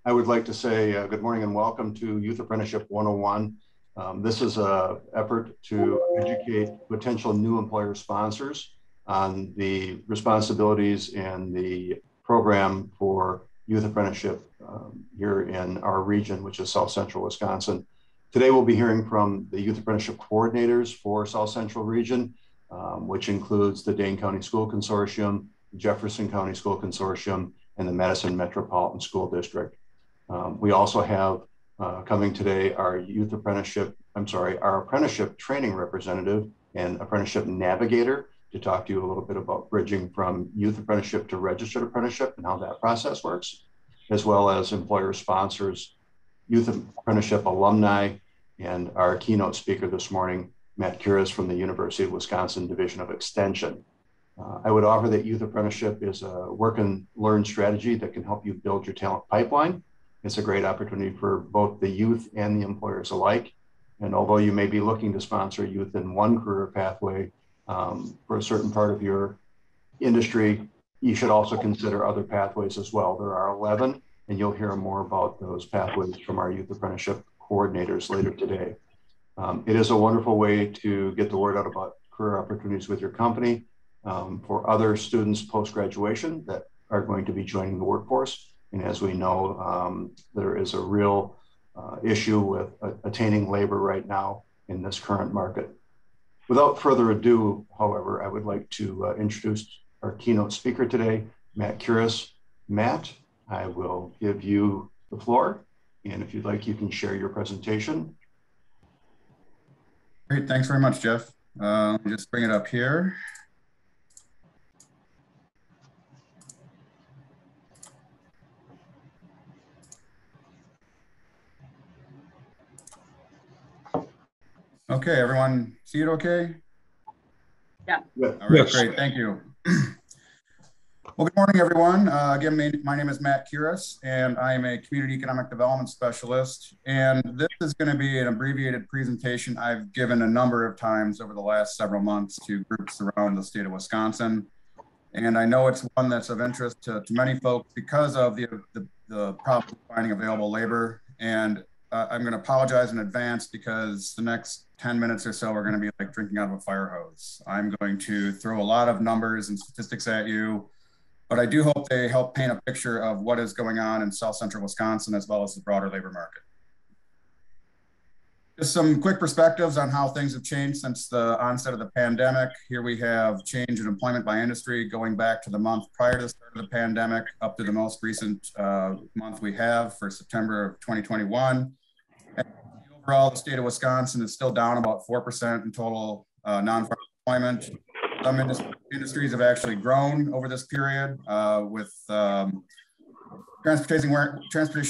I would like to say good morning and welcome to Youth Apprenticeship 101. This is an effort to educate potential new employer sponsors on the responsibilities and the program for youth apprenticeship here in our region, which is South Central Wisconsin. Today we'll be hearing from the youth apprenticeship coordinators for South Central region, which includes the Dane County School Consortium, Jefferson County School Consortium, and the Madison Metropolitan School District. We also have coming today our our apprenticeship training representative and apprenticeship navigator to talk to you a little bit about bridging from youth apprenticeship to registered apprenticeship and how that process works, as well as employer sponsors, youth apprenticeship alumni, and our keynote speaker this morning, Matt Kuras from the University of Wisconsin Division of Extension. I would offer that youth apprenticeship is a work and learn strategy that can help you build your talent pipeline. It's a great opportunity for both the youth and the employers alike. And although you may be looking to sponsor youth in one career pathway for a certain part of your industry, you should also consider other pathways as well. There are 11, and you'll hear more about those pathways from our youth apprenticeship coordinators later today. It is a wonderful way to get the word out about career opportunities with your company for other students post-graduation that are going to be joining the workforce. And as we know, there is a real issue with attaining labor right now in this current market. Without further ado, however, I would like to introduce our keynote speaker today, Matt Kuras. Matt, I will give you the floor. And if you'd like, you can share your presentation. Great, thanks very much, Jeff. Let me just bring it up here. Okay, everyone see it okay? Yeah. All right, yes. Great, thank you. Well, good morning, everyone. Again, my name is Matt Kuras, and I am a Community Economic Development Specialist. And this is going to be an abbreviated presentation I've given a number of times over the last several months to groups around the state of Wisconsin. And I know it's one that's of interest to many folks because of the problem finding available labor. And I'm going to apologize in advance because the next 10 minutes or so are going to be like drinking out of a fire hose. I'm going to throw a lot of numbers and statistics at you, but I do hope they help paint a picture of what is going on in South Central Wisconsin as well as the broader labor market. Just some quick perspectives on how things have changed since the onset of the pandemic. Here we have change in employment by industry going back to the month prior to the start of the pandemic up to the most recent month we have for September of 2021. And overall, the state of Wisconsin is still down about 4% in total non-farm employment. Some industries have actually grown over this period with transportation,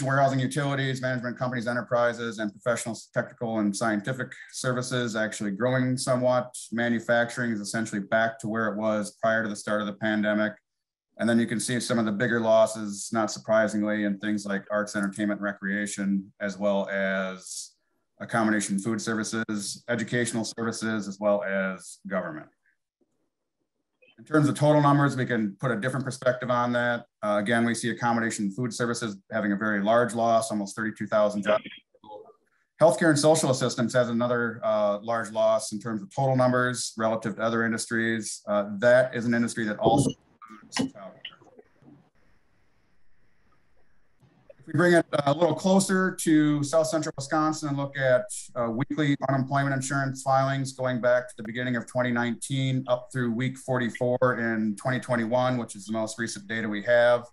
warehousing, utilities, management companies, enterprises, and professional, technical, and scientific services actually growing somewhat. Manufacturing is essentially back to where it was prior to the start of the pandemic. And then you can see some of the bigger losses, not surprisingly, in things like arts, entertainment, recreation, as well as accommodation food services, educational services, as well as government. In terms of total numbers, we can put a different perspective on that. Again, we see accommodation food services having a very large loss, almost 32,000 jobs. Healthcare and social assistance has another large loss in terms of total numbers relative to other industries. That is an industry that also includes childcare. If we bring it a little closer to South Central Wisconsin and look at weekly unemployment insurance filings going back to the beginning of 2019 up through week 44 in 2021, which is the most recent data we have,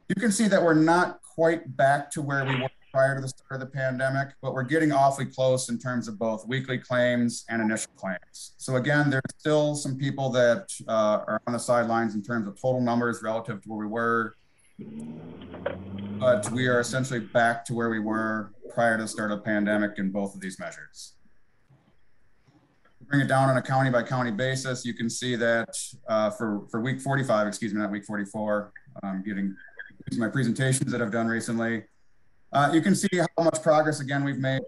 you can see that we're not quite back to where we were prior to the start of the pandemic, but we're getting awfully close in terms of both weekly claims and initial claims. So again, there's still some people that are on the sidelines in terms of total numbers relative to where we were, but we are essentially back to where we were prior to the start of the pandemic in both of these measures. Bring it down on a county by county basis. You can see that for week 45, excuse me, not week 44, using my presentations that I've done recently. You can see how much progress, again, we've made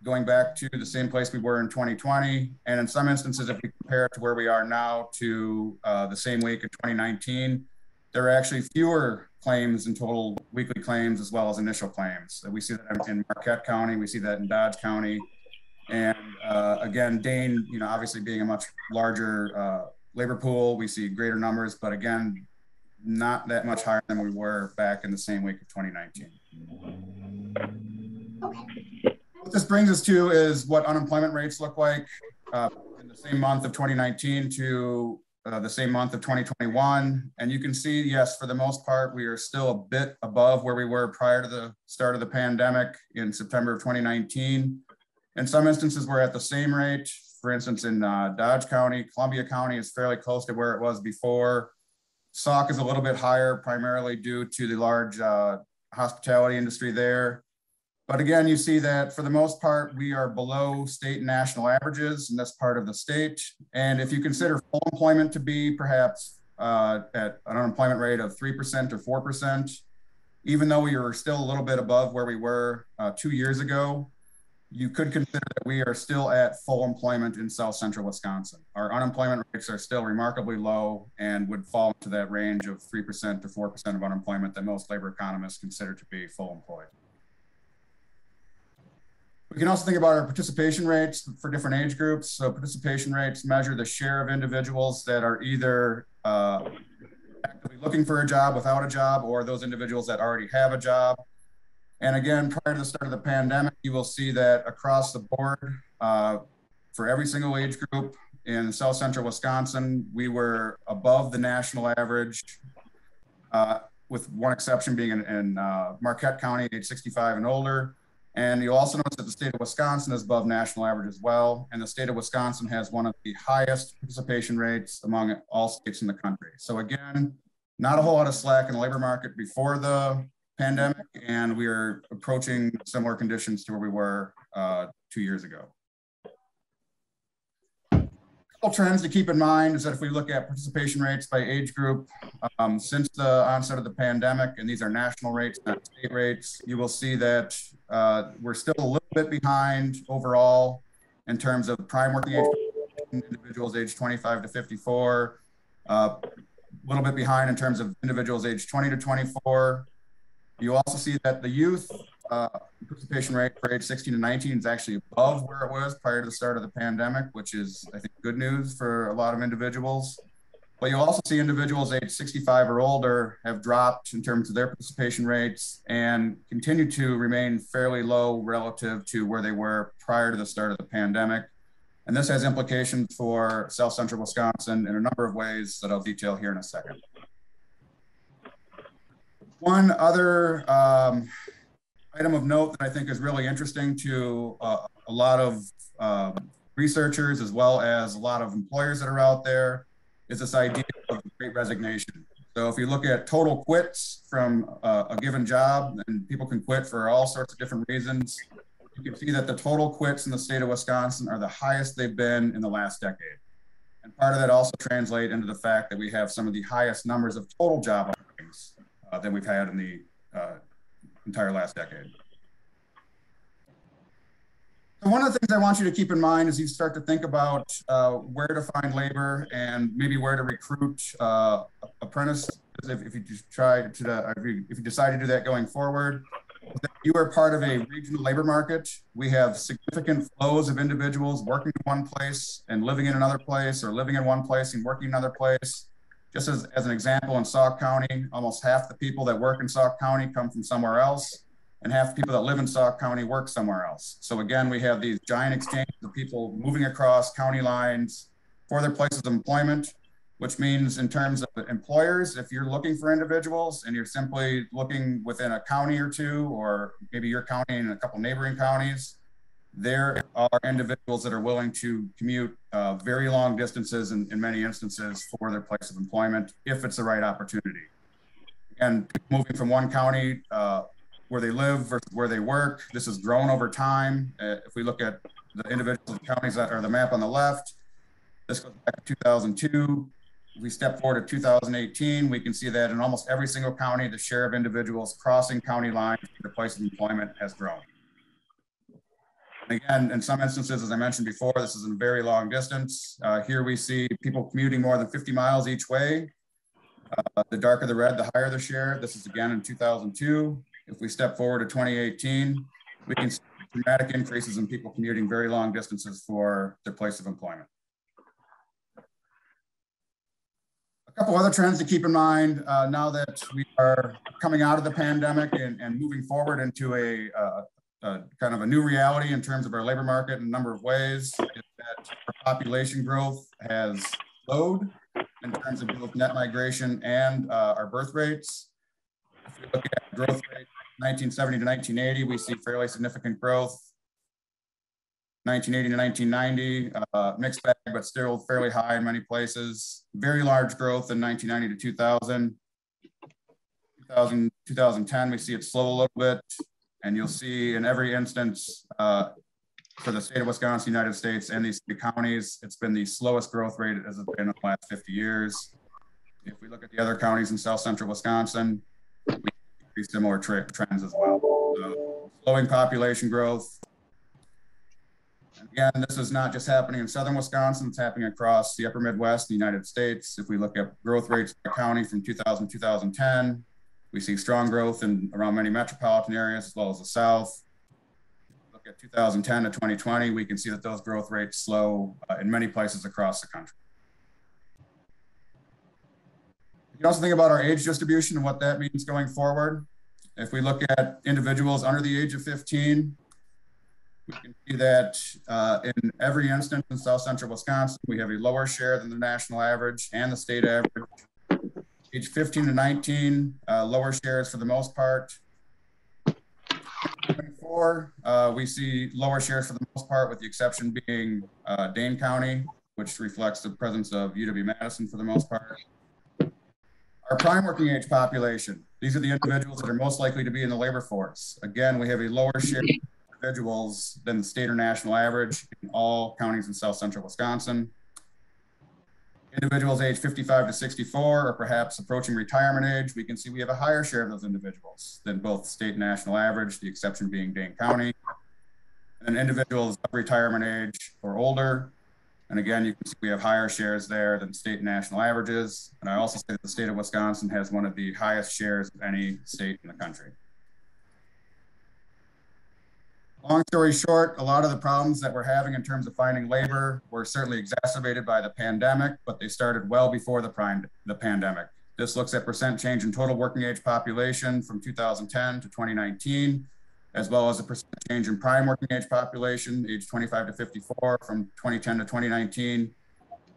going back to the same place we were in 2020. And in some instances, if we compare it to where we are now to the same week in 2019, there are actually fewer claims in total weekly claims as well as initial claims. We see that in Marquette County, we see that in Dodge County. And again, Dane, obviously being a much larger labor pool, we see greater numbers, but again, not that much higher than we were back in the same week of 2019. What this brings us to is what unemployment rates look like in the same month of 2019 to the same month of 2021. And you can see, yes, for the most part, we are still a bit above where we were prior to the start of the pandemic in September of 2019. In some instances, we're at the same rate. For instance, in Dodge County, Columbia County is fairly close to where it was before. Sauk is a little bit higher, primarily due to the large hospitality industry there. But again, you see that for the most part, we are below state and national averages in this part of the state. And if you consider full employment to be perhaps at an unemployment rate of 3% or 4%, even though we are still a little bit above where we were 2 years ago, you could consider that we are still at full employment in South Central Wisconsin. Our unemployment rates are still remarkably low and would fall into that range of 3% to 4% of unemployment that most labor economists consider to be full employed. We can also think about our participation rates for different age groups. So participation rates measure the share of individuals that are either actively looking for a job without a job, or those individuals that already have a job. And again, prior to the start of the pandemic, you will see that across the board, for every single age group in South Central Wisconsin, we were above the national average, with one exception being in Marquette County, age 65 and older. And you'll also notice that the state of Wisconsin is above national average as well. And the state of Wisconsin has one of the highest participation rates among all states in the country. So again, not a whole lot of slack in the labor market before the pandemic, and we are approaching similar conditions to where we were 2 years ago. A couple trends to keep in mind is that if we look at participation rates by age group, since the onset of the pandemic, and these are national rates, not state rates, you will see that we're still a little bit behind overall in terms of prime working age individuals age 25 to 54, a little bit behind in terms of individuals age 20 to 24. You also see that the youth participation rate for age 16 to 19 is actually above where it was prior to the start of the pandemic, which is, I think, good news for a lot of individuals. But you'll also see individuals age 65 or older have dropped in terms of their participation rates and continue to remain fairly low relative to where they were prior to the start of the pandemic. And this has implications for South Central Wisconsin in a number of ways that I'll detail here in a second. One other item of note that I think is really interesting to a lot of researchers as well as a lot of employers that are out there is this idea of Great Resignation. So if you look at total quits from a given job, and people can quit for all sorts of different reasons, you can see that the total quits in the state of Wisconsin are the highest they've been in the last decade. And part of that also translates into the fact that we have some of the highest numbers of total job openings than we've had in the entire last decade. So one of the things I want you to keep in mind as you start to think about where to find labor and maybe where to recruit apprentices, if you decide to do that going forward, that you are part of a regional labor market. We have significant flows of individuals working in one place and living in another place, or living in one place and working in another place. Just as an example, in Sauk County, almost half the people that work in Sauk County come from somewhere else, and half the people that live in Sauk County work somewhere else. So again, we have these giant exchanges of people moving across county lines for their places of employment, which means in terms of employers, if you're looking for individuals and you're simply looking within a county or two, or maybe your county and a couple neighboring counties, there are individuals that are willing to commute very long distances in many instances for their place of employment if it's the right opportunity. Again, moving from one county where they live versus where they work, this has grown over time. If we look at the individual counties that are the map on the left, this goes back to 2002. If we step forward to 2018, we can see that in almost every single county, the share of individuals crossing county lines to their place of employment has grown. Again, in some instances, as I mentioned before, this is a very long distance. Here we see people commuting more than 50 miles each way. The darker the red, the higher the share. This is again in 2002. If we step forward to 2018, we can see dramatic increases in people commuting very long distances for their place of employment. A couple other trends to keep in mind now that we are coming out of the pandemic and moving forward into a kind of a new reality in terms of our labor market in a number of ways, is that our population growth has slowed in terms of both net migration and our birth rates. If we look at growth rate 1970 to 1980, we see fairly significant growth. 1980 to 1990, mixed bag, but still fairly high in many places. Very large growth in 1990 to 2000. 2010, we see it slow a little bit. And you'll see in every instance for the state of Wisconsin, United States, and these three counties, it's been the slowest growth rate as it's been in the last 50 years. If we look at the other counties in South Central Wisconsin, we see similar trends as well. So, slowing population growth. Again, this is not just happening in Southern Wisconsin, it's happening across the upper Midwest, the United States. If we look at growth rates by county from 2000 to 2010, we see strong growth in around many metropolitan areas as well as the South. Look at 2010 to 2020, we can see that those growth rates slow in many places across the country. You can also think about our age distribution and what that means going forward. If we look at individuals under the age of 15, we can see that in every instance in South Central Wisconsin, we have a lower share than the national average and the state average. Age 15 to 19, lower shares for the most part. 24, we see lower shares for the most part, with the exception being Dane County, which reflects the presence of UW-Madison for the most part. Our prime working age population, these are the individuals that are most likely to be in the labor force. Again, we have a lower share of individuals than the state or national average in all counties in South Central Wisconsin. Individuals age 55 to 64, or perhaps approaching retirement age, we can see we have a higher share of those individuals than both state and national average, the exception being Dane County. And individuals of retirement age or older, and again, you can see we have higher shares there than state and national averages. And I also say that the state of Wisconsin has one of the highest shares of any state in the country. Long story short, a lot of the problems that we're having in terms of finding labor were certainly exacerbated by the pandemic, but they started well before the pandemic. This looks at percent change in total working age population from 2010 to 2019, as well as a percent change in prime working age population, age 25 to 54, from 2010 to 2019.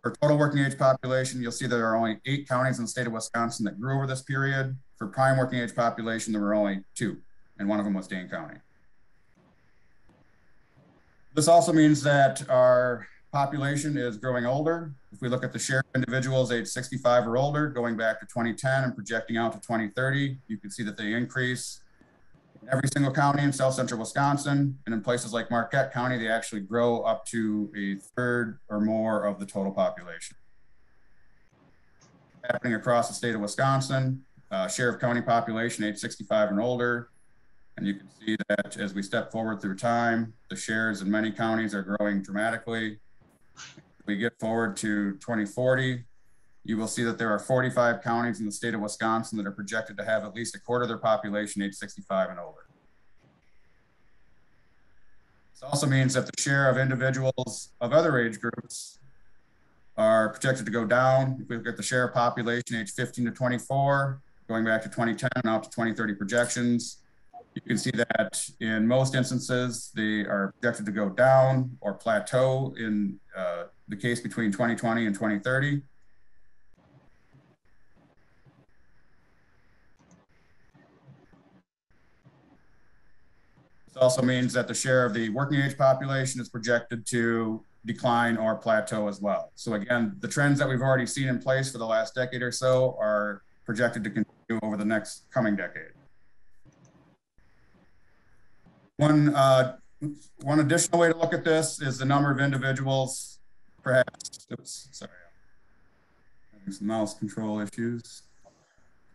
For total working age population, you'll see there are only 8 counties in the state of Wisconsin that grew over this period. For prime working age population, there were only 2, and one of them was Dane County. This also means that our population is growing older. If we look at the share of individuals age 65 or older, going back to 2010 and projecting out to 2030, you can see that they increase in every single county in South Central Wisconsin. And in places like Marquette County, they actually grow up to a third or more of the total population. Happening across the state of Wisconsin, share of county population age 65 and older. And you can see that as we step forward through time, the shares in many counties are growing dramatically. If we get forward to 2040, you will see that there are 45 counties in the state of Wisconsin that are projected to have at least a quarter of their population age 65 and older. This also means that the share of individuals of other age groups are projected to go down. If we look at the share of population age 15 to 24, going back to 2010 and out to 2030 projections, you can see that in most instances, they are projected to go down or plateau in the case between 2020 and 2030. This also means that the share of the working age population is projected to decline or plateau as well. So again, the trends that we've already seen in place for the last decade or so are projected to continue over the next coming decade. One additional way to look at this is the number of individuals, perhaps, oops, sorry, having some mouse control issues.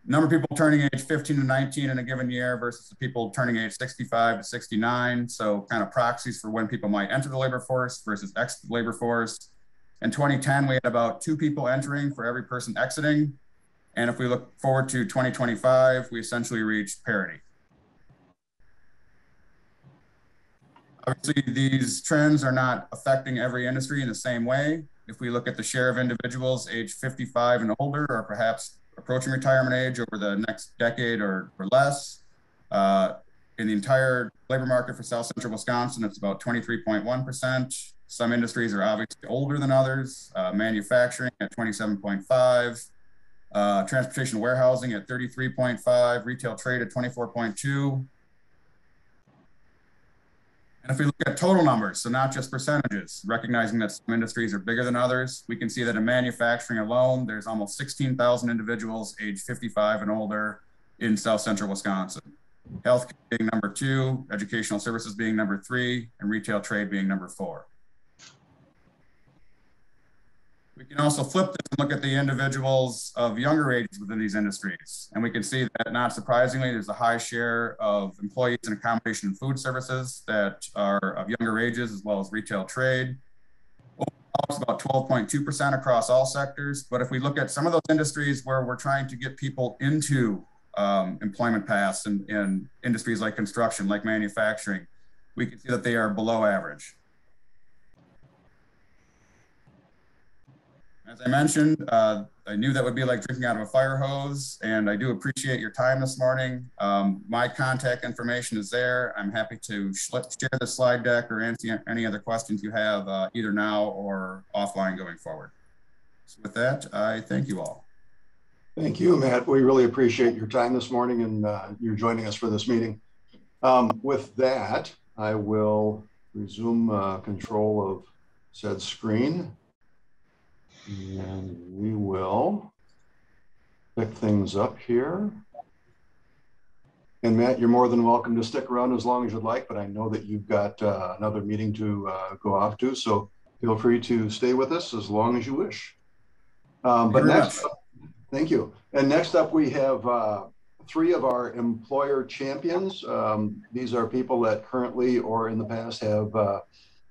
Number of people turning age 15 to 19 in a given year versus the people turning age 65 to 69. So kind of proxies for when people might enter the labor force versus exit the labor force. In 2010, we had about 2 people entering for every person exiting. And if we look forward to 2025, we essentially reach parity. Obviously, these trends are not affecting every industry in the same way. If we look at the share of individuals age 55 and older, or perhaps approaching retirement age over the next decade or less, in the entire labor market for South Central Wisconsin, it's about 23.1%. Some industries are obviously older than others, manufacturing at 27.5, transportation warehousing at 33.5, retail trade at 24.2. And if we look at total numbers, so not just percentages, recognizing that some industries are bigger than others, we can see that in manufacturing alone, there's almost 16,000 individuals age 55 and older in South Central Wisconsin. Healthcare being number 2, educational services being number 3, and retail trade being number 4. We can also flip this and look at the individuals of younger ages within these industries. And we can see that, not surprisingly, there's a high share of employees in accommodation and food services that are of younger ages, as well as retail trade. Overall, it's about 12.2% across all sectors. But if we look at some of those industries where we're trying to get people into employment paths in industries like construction, like manufacturing, we can see that they are below average. As I mentioned, I knew that would be like drinking out of a fire hose, and I do appreciate your time this morning. My contact information is there. I'm happy to share the slide deck or answer any other questions you have either now or offline going forward. So with that, I thank you all. Thank you, Matt. We really appreciate your time this morning and you're joining us for this meeting. With that, I will resume control of said screen. And we will pick things up here. And Matt, you're more than welcome to stick around as long as you'd like, but I know that you've got another meeting to go off to, so feel free to stay with us as long as you wish. But next up, thank you. And next up, we have 3 of our employer champions. These are people that currently or in the past have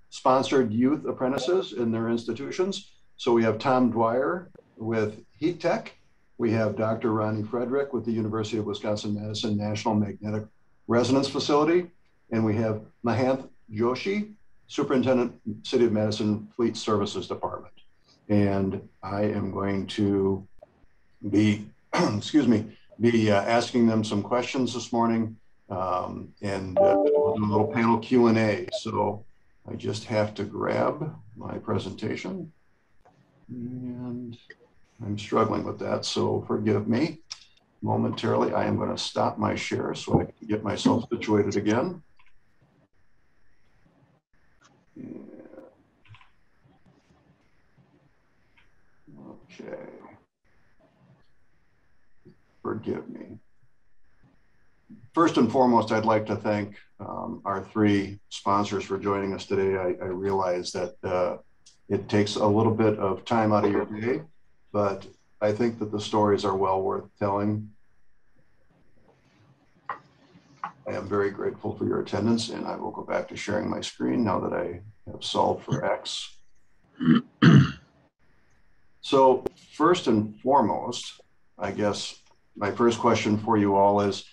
sponsored youth apprentices in their institutions. So we have Tom Dwyer with Heat Tech. We have Dr. Ronnie Frederick with the University of Wisconsin-Madison National Magnetic Resonance Facility. And we have Mahanth Joshi, Superintendent, City of Madison Fleet Services Department. And I am going to be, asking them some questions this morning and we'll do a little panel Q&A. So I just have to grab my presentation. And I'm struggling with that, so forgive me. Momentarily, I am going to stop my share so I can get myself situated again. Okay. Forgive me. First and foremost, I'd like to thank our 3 sponsors for joining us today. I realize that it takes a little bit of time out of your day, but I think that the stories are well worth telling. I am very grateful for your attendance, and I will go back to sharing my screen now that I have solved for X. So first and foremost, I guess my first question for you all is,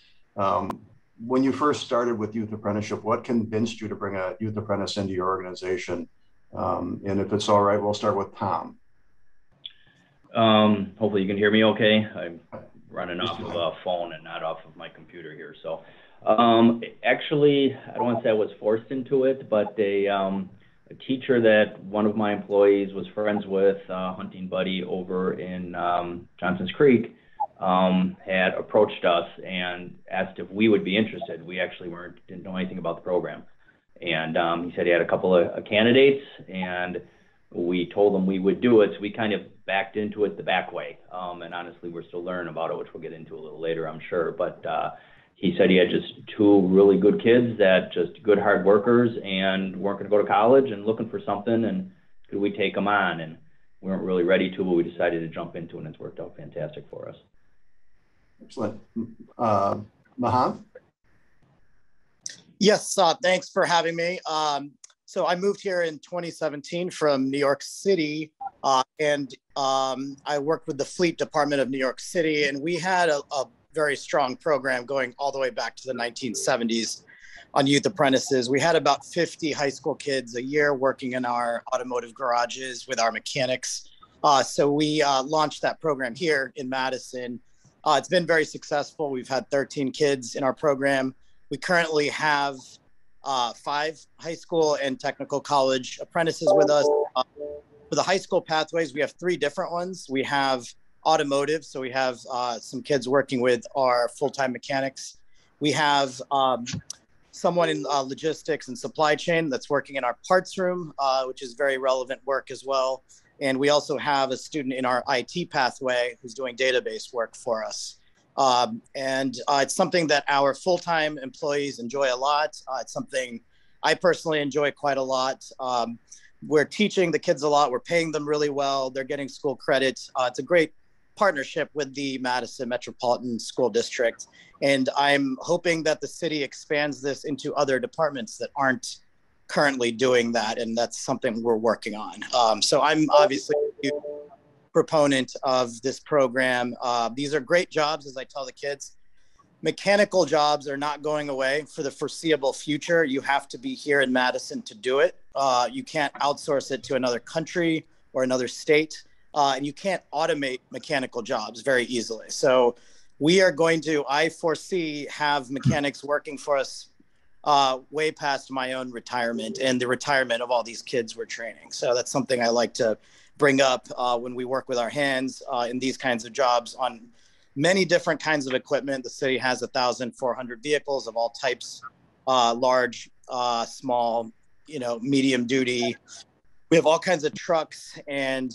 when you first started with youth apprenticeship, what convinced you to bring a youth apprentice into your organization? And if it's all right, we'll start with Tom. Hopefully you can hear me okay. I'm running off of a phone and not off of my computer here. So actually, I don't want to say I was forced into it, but a teacher that one of my employees was friends with, hunting buddy over in Johnson's Creek, had approached us and asked if we would be interested. We actually didn't know anything about the program. And he said he had a couple of candidates, and we told him we would do it. So we kind of backed into it the back way. And honestly, we're still learning about it, which we'll get into a little later, I'm sure. But he said he had just 2 really good kids that just good hard workers and weren't going to go to college and looking for something. And could we take them on? And we weren't really ready to, but we decided to jump into it, and it's worked out fantastic for us. Excellent. Mahan? Yes, thanks for having me. So I moved here in 2017 from New York City. I worked with the Fleet Department of New York City, and we had a very strong program going all the way back to the 1970s on youth apprentices. We had about 50 high school kids a year working in our automotive garages with our mechanics. So we launched that program here in Madison. It's been very successful. We've had 13 kids in our program. We currently have 5 high school and technical college apprentices with us. For the high school pathways, we have 3 different ones. We have automotive, so we have some kids working with our full-time mechanics. We have someone in logistics and supply chain that's working in our parts room, which is very relevant work as well. And we also have a student in our IT pathway who's doing database work for us. It's something that our full-time employees enjoy a lot. It's something I personally enjoy quite a lot. We're teaching the kids a lot. We're paying them really well. They're getting school credit. It's a great partnership with the Madison Metropolitan School District. And I'm hoping that the city expands this into other departments that aren't currently doing that. And that's something we're working on. So I'm obviously a proponent of this program. These are great jobs, as I tell the kids. Mechanical jobs are not going away for the foreseeable future. You have to be here in Madison to do it. You can't outsource it to another country or another state. And you can't automate mechanical jobs very easily. So we are going to, I foresee, have mechanics working for us way past my own retirement and the retirement of all these kids we're training. So that's something I like to bring up when we work with our hands in these kinds of jobs on many different kinds of equipment. The city has 1,400 vehicles of all types, large, small, medium duty. We have all kinds of trucks and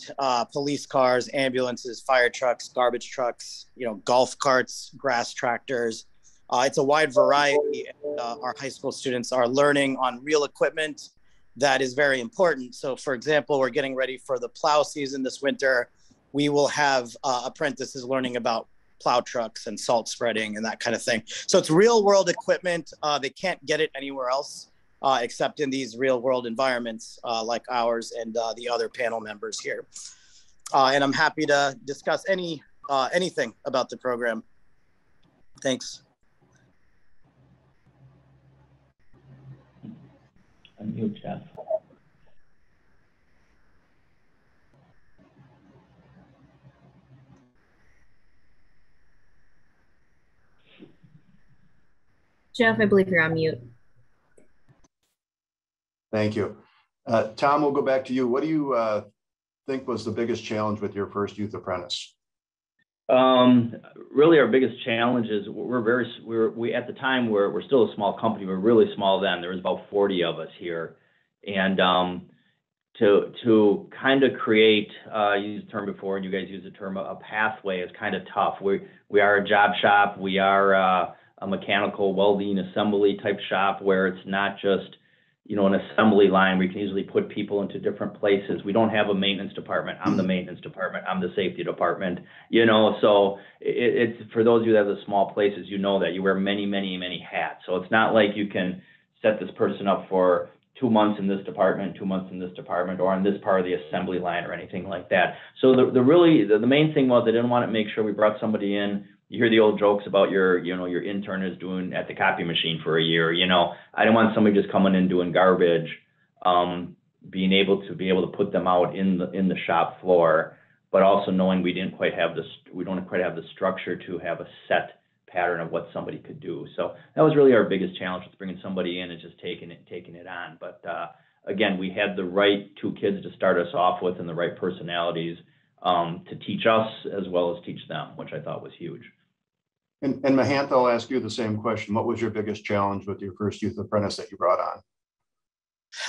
police cars, ambulances, fire trucks, garbage trucks, golf carts, grass tractors. It's a wide variety. Our high school students are learning on real equipment that is very important. So for example, we're getting ready for the plow season this winter. We will have apprentices learning about plow trucks and salt spreading and that kind of thing. So it's real world equipment. They can't get it anywhere else except in these real world environments like ours and the other panel members here. And I'm happy to discuss anything about the program. Thanks. Unmute, Jeff. Jeff, I believe you're on mute. Thank you. Tom, we'll go back to you. What do you think was the biggest challenge with your first youth apprentice? Really, our biggest challenge is we at the time we're still a small company. We're really small then. There was about 40 of us here, and to kind of create, you used the term before, and you guys used the term, a pathway is kind of tough. We are a job shop. We are a mechanical welding assembly type shop where it's not just an assembly line where you can easily put people into different places. We don't have a maintenance department. I'm the maintenance department. I'm the safety department, so it's for those of you that have the small places, that you wear many, many, many hats. So it's not like you can set this person up for 2 months in this department, 2 months in this department, or on this part of the assembly line or anything like that. So the main thing was I didn't want to make sure we brought somebody in. You hear the old jokes about your intern is doing at the copy machine for a year. I didn't want somebody just coming in doing garbage, being able to put them out in the shop floor, but also knowing we don't quite have the structure to have a set pattern of what somebody could do. So that was really our biggest challenge, was bringing somebody in and just taking it on. But again, we had the right 2 kids to start us off with and the right personalities to teach us as well as teach them, which I thought was huge. And Mahantha, I'll ask you the same question. What was your biggest challenge with your first youth apprentice that you brought on?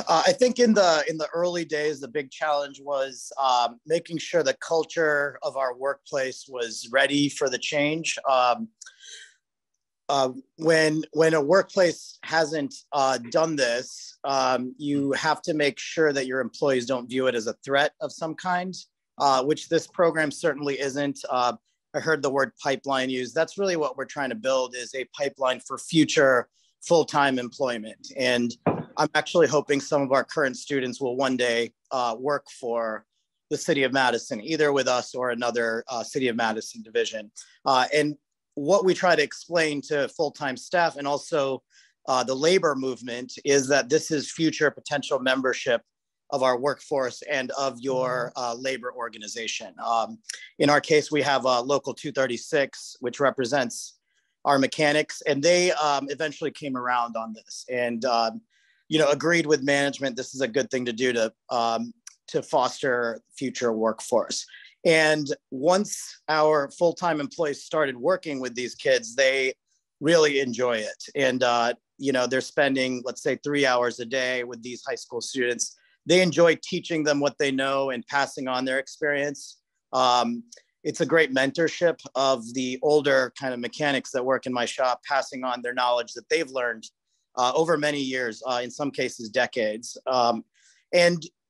I think in the early days, the big challenge was making sure the culture of our workplace was ready for the change. When a workplace hasn't done this, you have to make sure that your employees don't view it as a threat of some kind, which this program certainly isn't. I heard the word pipeline used. That's really what we're trying to build, is a pipeline for future full-time employment. And I'm actually hoping some of our current students will one day work for the city of Madison, either with us or another city of Madison division. And what we try to explain to full-time staff and also the labor movement is that this is future potential membership of our workforce and of your labor organization. In our case, we have Local 236, which represents our mechanics, and they eventually came around on this and agreed with management. This is a good thing to do to foster future workforce. And once our full-time employees started working with these kids, they really enjoy it. And they're spending, let's say, 3 hours a day with these high school students. They enjoy teaching them what they know and passing on their experience. It's a great mentorship of the older kind of mechanics that work in my shop, passing on their knowledge that they've learned over many years, in some cases, decades.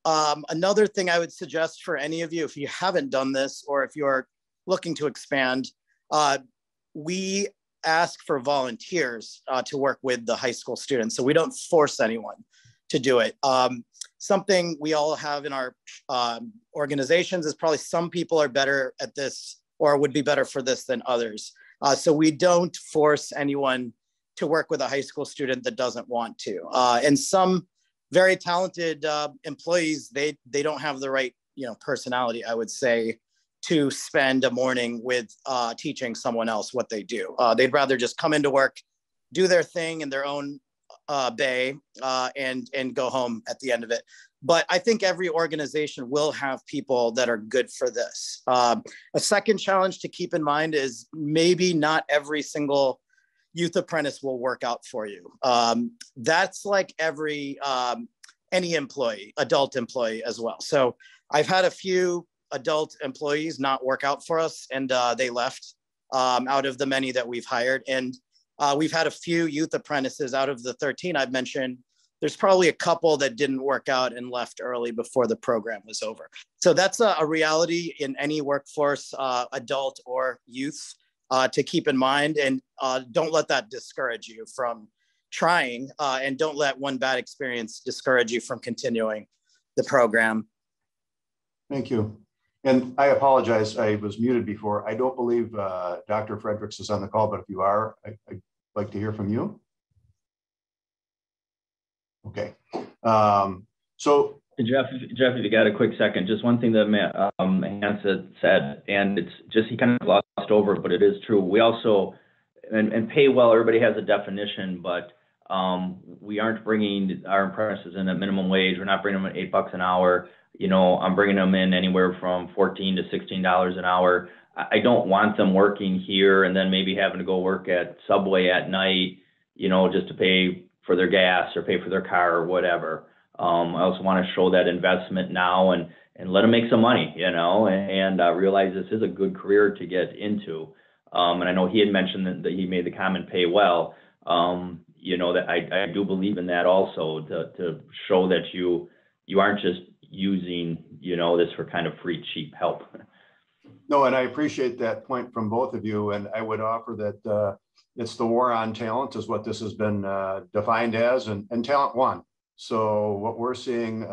Another thing I would suggest for any of you, if you haven't done this or if you're looking to expand, we ask for volunteers to work with the high school students. So we don't force anyone to do it. Something we all have in our organizations is probably some people are better at this or would be better for this than others. So we don't force anyone to work with a high school student that doesn't want to. And some very talented employees, they don't have the right personality, I would say, to spend a morning with teaching someone else what they do. They'd rather just come into work, do their thing in their own bay and go home at the end of it. But I think every organization will have people that are good for this. A second challenge to keep in mind is maybe not every single youth apprentice will work out for you. That's like any employee, adult employee as well. So I've had a few adult employees not work out for us, and they left out of the many that we've hired. And we've had a few youth apprentices out of the 13 I've mentioned. There's probably a couple that didn't work out and left early before the program was over. So that's a reality in any workforce, adult or youth, to keep in mind. And don't let that discourage you from trying, and don't let one bad experience discourage you from continuing the program. Thank you. And I apologize, I was muted before. I don't believe Dr. Fredericks is on the call, but if you are, I'd like to hear from you. Okay. So Jeff, if you got a quick second, just one thing that Hans said, and it's just, he kind of glossed over it, but it is true. We also, and pay well, everybody has a definition, but we aren't bringing our apprentices in at minimum wage. We're not bringing them at $8 an hour. I'm bringing them in anywhere from $14 to $16 an hour. I don't want them working here and then maybe having to go work at Subway at night, just to pay for their gas or pay for their car or whatever. I also want to show that investment now and let them make some money, and realize this is a good career to get into. And I know he had mentioned that he made the comment pay well. That I do believe in that also, to show that you aren't just using, this for kind of free, cheap help. no, and I appreciate that point from both of you. And I would offer that it's the war on talent is what this has been defined as, and talent won. So what we're seeing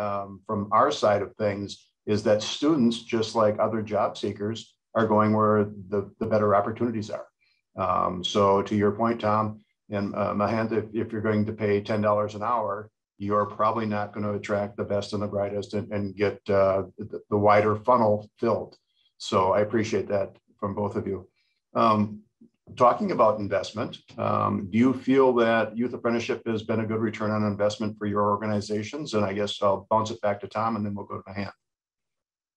from our side of things is that students, just like other job seekers, are going where the better opportunities are. So to your point, Tom and Mahant, if you're going to pay $10 an hour, you're probably not going to attract the best and the brightest and get the wider funnel filled. So I appreciate that from both of you. Talking about investment, do you feel that youth apprenticeship has been a good return on investment for your organizations? And I guess I'll bounce it back to Tom and then we'll go to Mahant.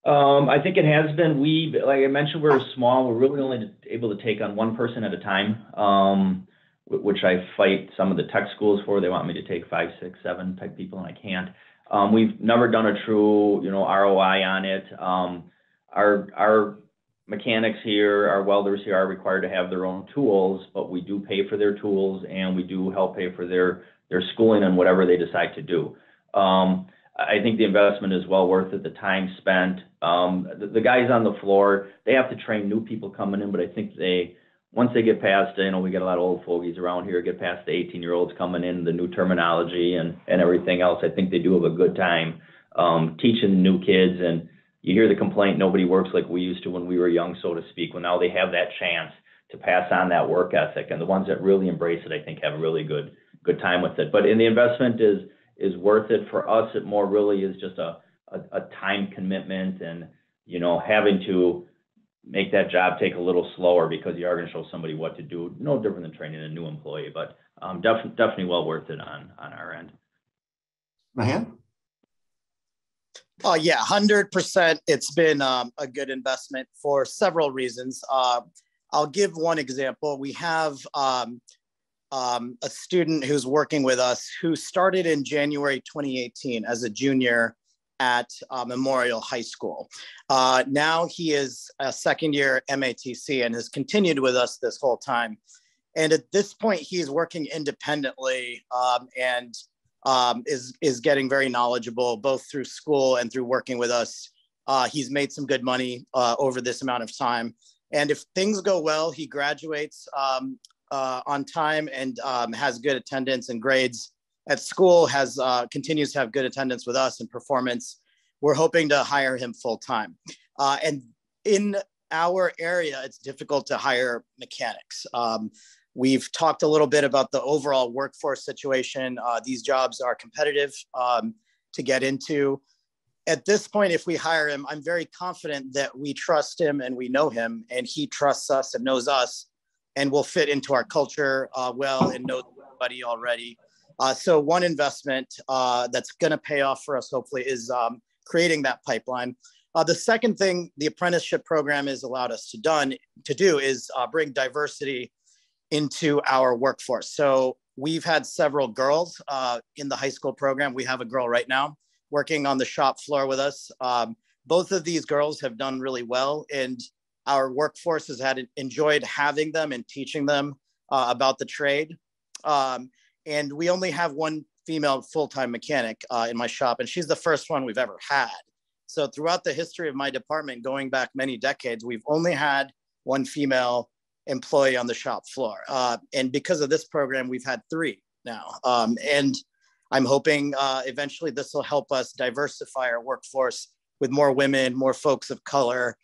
I think it has been. Like I mentioned, we're small. We're really only able to take on one person at a time, which I fight some of the tech schools for. They want me to take 5, 6, 7 type people, and I can't. We've never done a true, ROI on it. Our mechanics here, our welders here are required to have their own tools, but we do pay for their tools and we do help pay for their schooling and whatever they decide to do. I think the investment is well worth it, the time spent. The guys on the floor, they have to train new people coming in, but I think once they get past, we get a lot of old fogies around here, get past the 18-year-olds coming in, the new terminology and everything else, I think they do have a good time teaching new kids. And you hear the complaint, nobody works like we used to when we were young, so to speak. Well, now they have that chance to pass on that work ethic, and the ones that really embrace it, I think, have a really good time with it. But the investment is worth it for us. It more really is just a time commitment, and having to make that job take a little slower because you are going to show somebody what to do. No different than training a new employee, but definitely well worth it on our end. Mahan? Oh yeah, 100%. It's been a good investment for several reasons. I'll give one example. We have a student who's working with us who started in January 2018 as a junior at Memorial High School. Now he is a second year MATC and has continued with us this whole time. And at this point, he's working independently and is getting very knowledgeable, both through school and through working with us. He's made some good money over this amount of time. And if things go well, he graduates on time and has good attendance and grades at school, continues to have good attendance with us and performance. We're hoping to hire him full time. And in our area, it's difficult to hire mechanics. We've talked a little bit about the overall workforce situation. These jobs are competitive to get into. At this point, if we hire him, I'm very confident that we trust him and we know him, and he trusts us and knows us, and will fit into our culture well and knows everybody already. So one investment that's going to pay off for us, hopefully, is creating that pipeline. The second thing the apprenticeship program has allowed us to do is bring diversity into our workforce. So we've had several girls in the high school program. We have a girl right now working on the shop floor with us. Both of these girls have done really well, and our workforce has enjoyed having them and teaching them about the trade. And we only have one female full-time mechanic in my shop, and she's the first one we've ever had. So throughout the history of my department, going back many decades, we've only had one female employee on the shop floor. And because of this program, we've had 3 now. And I'm hoping eventually this will help us diversify our workforce with more women, more folks of color.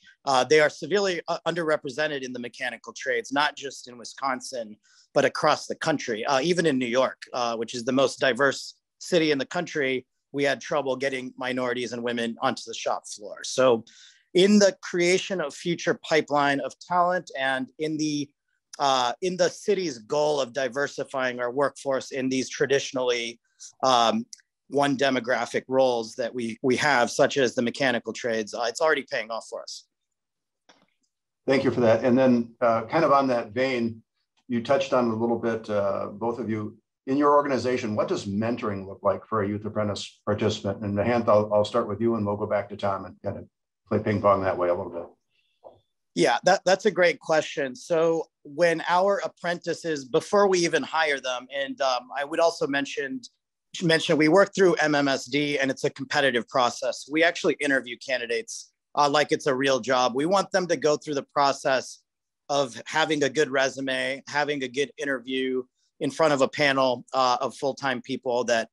They are severely underrepresented in the mechanical trades, not just in Wisconsin, but across the country. Even in New York, which is the most diverse city in the country, we had trouble getting minorities and women onto the shop floor. So in the creation of future pipeline of talent and in the city's goal of diversifying our workforce in these traditionally one demographic roles that we have, such as the mechanical trades, it's already paying off for us. Thank you for that. And then kind of on that vein, you touched on a little bit, both of you, in your organization, what does mentoring look like for a youth apprentice participant? And Mahan, I'll start with you and we'll go back to Tom and kind of play ping pong that way a little bit. Yeah, that's a great question. So when our apprentices, before we even hire them, and I would also mention we work through MMSD and it's a competitive process. We actually interview candidates like it's a real job. We want them to go through the process of having a good resume, having a good interview in front of a panel of full-time people that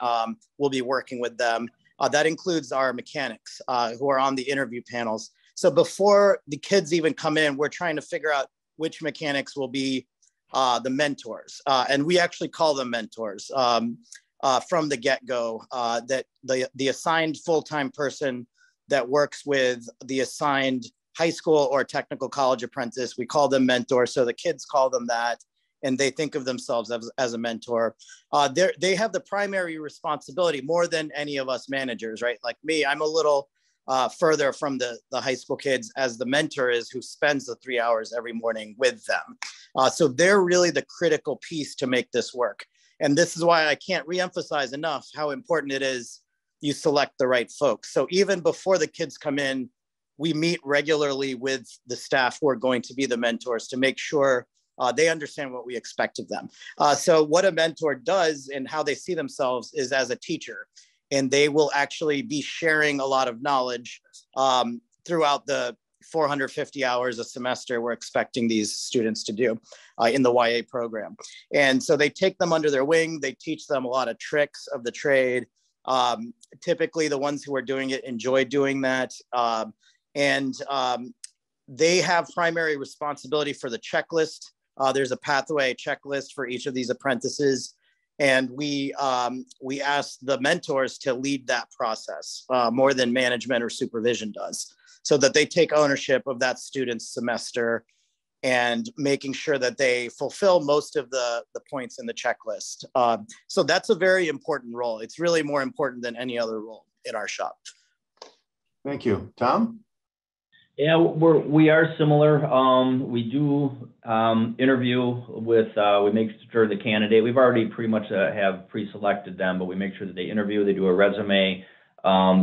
will be working with them. That includes our mechanics who are on the interview panels. So before the kids even come in, we're trying to figure out which mechanics will be the mentors. And we actually call them mentors from the get-go, that the assigned full-time person that works with the assigned high school or technical college apprentice, we call them mentors. So the kids call them that, and they think of themselves as a mentor. They have the primary responsibility more than any of us managers, right? Like me, I'm a little further from the high school kids as the mentor is, who spends the 3 hours every morning with them. So they're really the critical piece to make this work. And this is why I can't reemphasize enough how important it is you select the right folks. So even before the kids come in, we meet regularly with the staff who are going to be the mentors to make sure they understand what we expect of them. So what a mentor does and how they see themselves is as a teacher, and they will actually be sharing a lot of knowledge throughout the 450 hours a semester we're expecting these students to do in the YA program. And so they take them under their wing, they teach them a lot of tricks of the trade. Typically the ones who are doing it enjoy doing that. And they have primary responsibility for the checklist. There's a pathway checklist for each of these apprentices. And we ask the mentors to lead that process more than management or supervision does, so that they take ownership of that student's semester and making sure that they fulfill most of the points in the checklist. So that's a very important role. It's really more important than any other role in our shop. Thank you. Tom? Yeah, we are similar. We do interview with, we make sure the candidate, we've already pretty much have pre-selected them, but we make sure that they interview, they do a resume.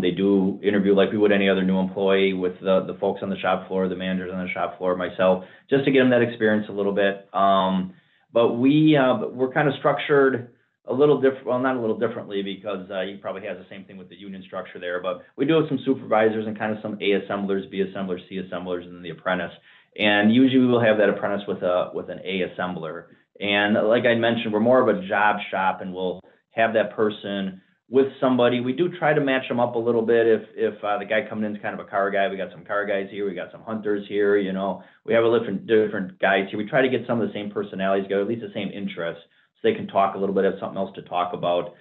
They do interview like we would any other new employee with the folks on the shop floor, the managers on the shop floor, myself, just to get them that experience a little bit. But we're kind of structured a little different, well, not a little differently, because he probably has the same thing with the union structure there, but we do have some supervisors and kind of some A assemblers, B assemblers, C assemblers, and then the apprentice. And usually we will have that apprentice with an A assembler. And like I mentioned, we're more of a job shop, and we'll have that person with somebody. We do try to match them up a little bit. If the guy coming in is kind of a car guy, we got some car guys here, we got some hunters here, you know, we have a different guys here. We try to get some of the same personalities, go at least the same interests, so they can talk a little bit, have something else to talk about,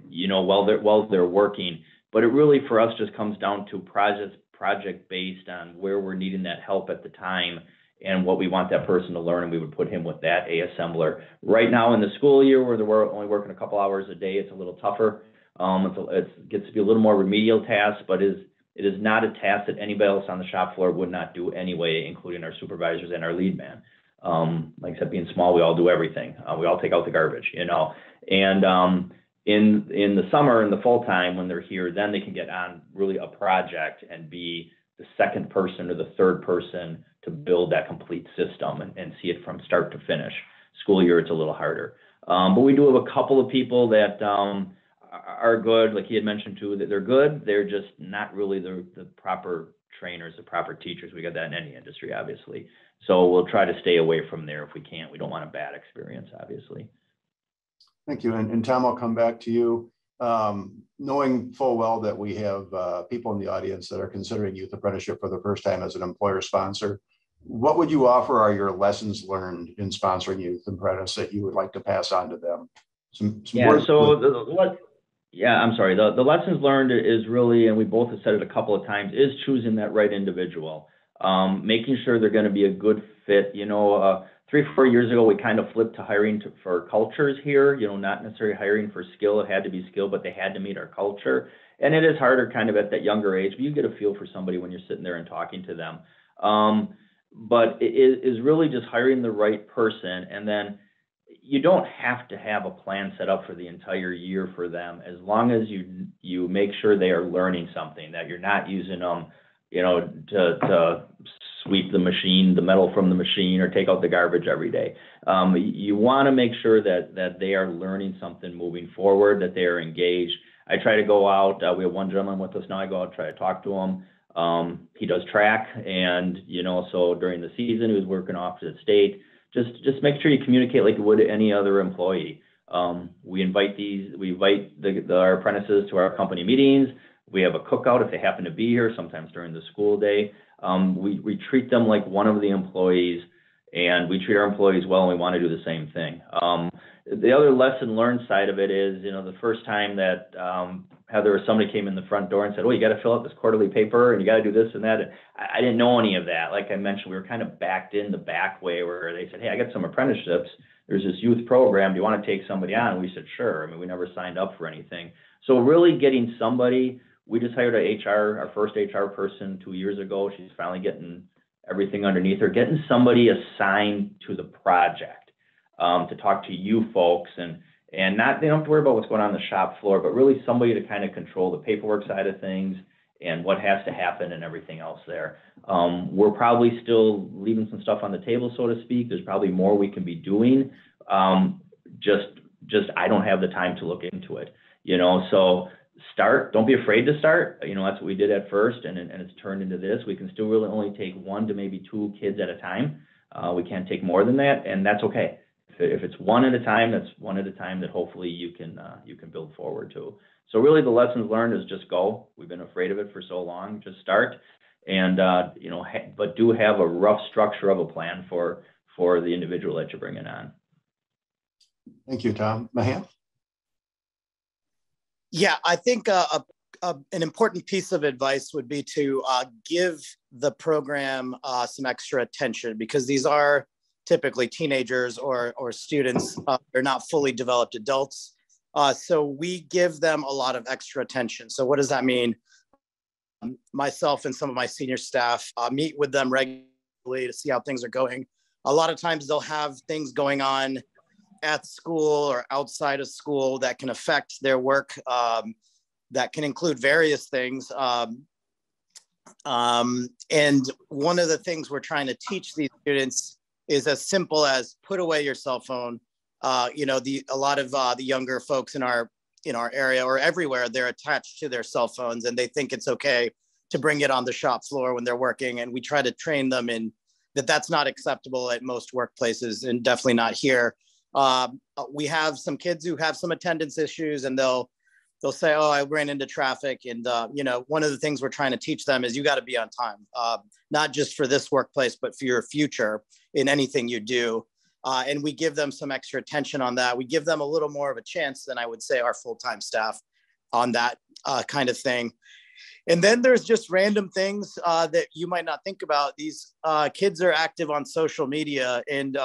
you know, while they're working. But it really, for us, just comes down to project based on where we're needing that help at the time and what we want that person to learn, and we would put him with that A assembler. Right now in the school year, where we're only working a couple hours a day, it's a little tougher. It gets to be a little more remedial task, but it is not a task that anybody else on the shop floor would not do anyway, including our supervisors and our lead man. Like I said, being small, we all do everything. We all take out the garbage, you know. And in the summer and the full time when they're here, then they can get on really a project and be the second person or the third person to build that complete system and see it from start to finish. School year, it's a little harder. But we do have a couple of people that are good, like he had mentioned too, that they're good. They're just not really the proper trainers, the proper teachers. We got that in any industry, obviously. So we'll try to stay away from there if we can. We don't want a bad experience, obviously. Thank you. And Tom, I'll come back to you. Knowing full well that we have people in the audience that are considering youth apprenticeship for the first time as an employer sponsor, what would you offer are your lessons learned in sponsoring youth apprentice that you would like to pass on to them? Yeah, so I'm sorry. The lessons learned is really, and we both have said it a couple of times, is choosing that right individual. Making sure they're going to be a good fit. You know, 3 or 4 years ago, we kind of flipped to hiring for cultures here, you know, not necessarily hiring for skill. It had to be skill, but they had to meet our culture. And it is harder kind of at that younger age, but you get a feel for somebody when you're sitting there and talking to them. But it is really just hiring the right person. And then you don't have to have a plan set up for the entire year for them, as long as you make sure they are learning something, that you're not using them, you know, to sweep the machine, the metal from the machine, or take out the garbage every day. You want to make sure that they are learning something moving forward, that they are engaged. I try to go out. We have one gentleman with us now. I go out and try to talk to him. He does track, and you know, so during the season, he was working off to the state. Just make sure you communicate like you would any other employee. We invite our apprentices to our company meetings. We have a cookout if they happen to be here, sometimes during the school day. We treat them like one of the employees, and we treat our employees well, and we want to do the same thing. The other lesson learned side of it is, you know, the first time that Heather or somebody came in the front door and said, "Oh, you got to fill out this quarterly paper, and you got to do this and that." And I didn't know any of that. Like I mentioned, we were kind of backed in the back way where they said, "Hey, I got some apprenticeships. There's this youth program. Do you want to take somebody on?" And we said, "Sure." I mean, we never signed up for anything. So really getting somebody. We just hired our first HR person 2 years ago. She's finally getting everything underneath her, getting somebody assigned to the project to talk to you folks, and not, they don't have to worry about what's going on the shop floor, but really somebody to kind of control the paperwork side of things and what has to happen and everything else there. We're probably still leaving some stuff on the table, so to speak. There's probably more we can be doing. Just I don't have the time to look into it, you know, so start. Don't be afraid to start. You know, that's what we did at first, and it's turned into this. We can still really only take 1 to maybe 2 kids at a time. We can't take more than that, and that's okay. If it's 1 at a time, that's 1 at a time that hopefully you can build forward to. So really the lessons learned is just go. We've been afraid of it for so long. Just start. and you know, but do have a rough structure of a plan for the individual that you're bringing on. Thank you, Tom. Mahant? Yeah, I think an important piece of advice would be to give the program some extra attention, because these are typically teenagers or students. They're not fully developed adults. So we give them a lot of extra attention. So what does that mean? Myself and some of my senior staff meet with them regularly to see how things are going. A lot of times they'll have things going on at school or outside of school that can affect their work, that can include various things. And one of the things we're trying to teach these students is as simple as put away your cell phone. You know, a lot of the younger folks in our area or everywhere, they're attached to their cell phones and they think it's okay to bring it on the shop floor when they're working. And we try to train them in that that's not acceptable at most workplaces, and definitely not here. We have some kids who have some attendance issues, and they'll say, oh, I ran into traffic. And, you know, one of the things we're trying to teach them is you got to be on time, not just for this workplace, but for your future in anything you do. And we give them some extra attention on that. We give them a little more of a chance than I would say our full-time staff on that kind of thing. And then there's just random things that you might not think about. These kids are active on social media. And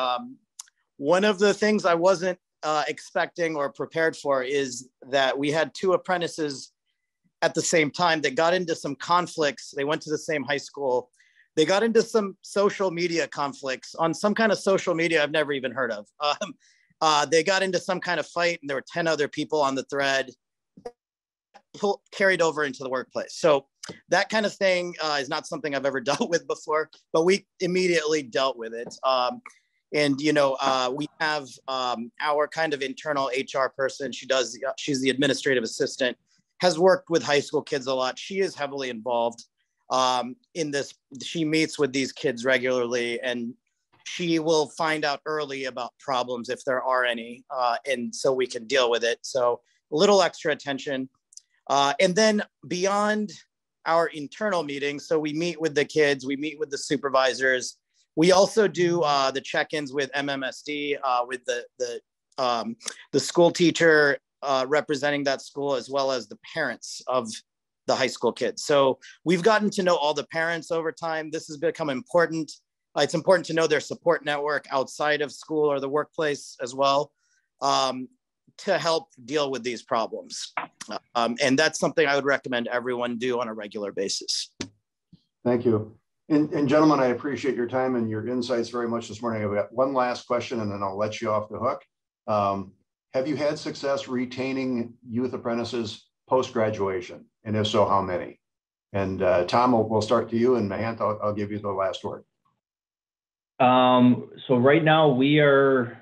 one of the things I wasn't expecting or prepared for is that we had two apprentices at the same time that got into some conflicts. They went to the same high school. They got into some social media conflicts on some kind of social media I've never even heard of. They got into some kind of fight, and there were 10 other people on the thread, carried over into the workplace. So that kind of thing is not something I've ever dealt with before, but we immediately dealt with it. And, you know, we have our kind of internal HR person. She's the administrative assistant, has worked with high school kids a lot. She is heavily involved in this. She meets with these kids regularly, and she will find out early about problems if there are any, and so we can deal with it. So a little extra attention. And then beyond our internal meetings, so we meet with the kids, we meet with the supervisors. We also do the check-ins with MMSD, with the school teacher representing that school, as well as the parents of the high school kids. So we've gotten to know all the parents over time. This has become important. It's important to know their support network outside of school or the workplace as well, to help deal with these problems. And that's something I would recommend everyone do on a regular basis. Thank you. And gentlemen, I appreciate your time and your insights very much this morning. I've got one last question and then I'll let you off the hook. Have you had success retaining youth apprentices post-graduation? And if so, how many? And Tom, we'll start to you, and Mahant, I'll give you the last word. So right now we are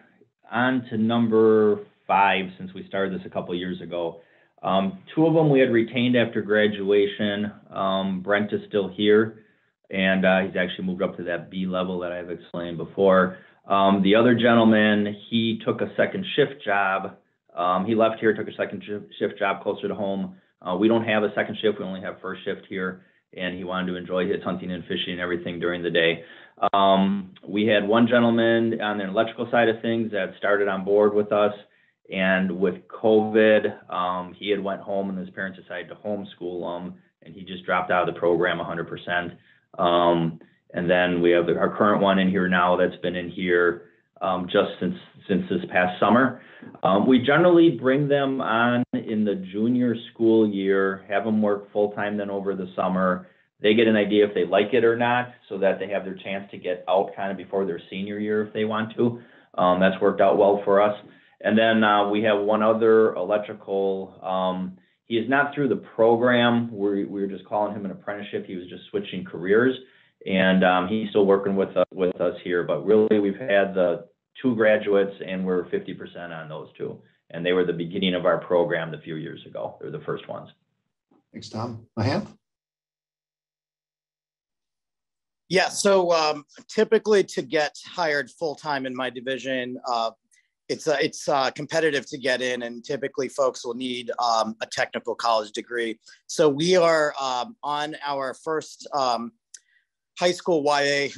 on to number 5 since we started this a couple of years ago. 2 of them we had retained after graduation. Brent is still here, and he's actually moved up to that B level that I've explained before. The other gentleman, he took a second shift job. He left here, took a second shift job closer to home. We don't have a second shift, we only have first shift here, and he wanted to enjoy his hunting and fishing and everything during the day. We had one gentleman on the electrical side of things that started on board with us, and with COVID, he had went home and his parents decided to homeschool him, and he just dropped out of the program 100%. And then we have our current one in here now that's been in here just since this past summer. We generally bring them on in the junior school year, have them work full-time then over the summer. They get an idea if they like it or not, so that they have their chance to get out kind of before their senior year if they want to. That's worked out well for us. And then we have one other electrical. He is not through the program. We're just calling him an apprenticeship. He was just switching careers, and he's still working with us here. But really, we've had the 2 graduates, and we're 50% on those 2. And they were the beginning of our program a few years ago. They're the first ones. Thanks, Tom. Mahant? Yeah, so typically to get hired full-time in my division, it's competitive to get in, and typically folks will need a technical college degree. So we are on our first high school YA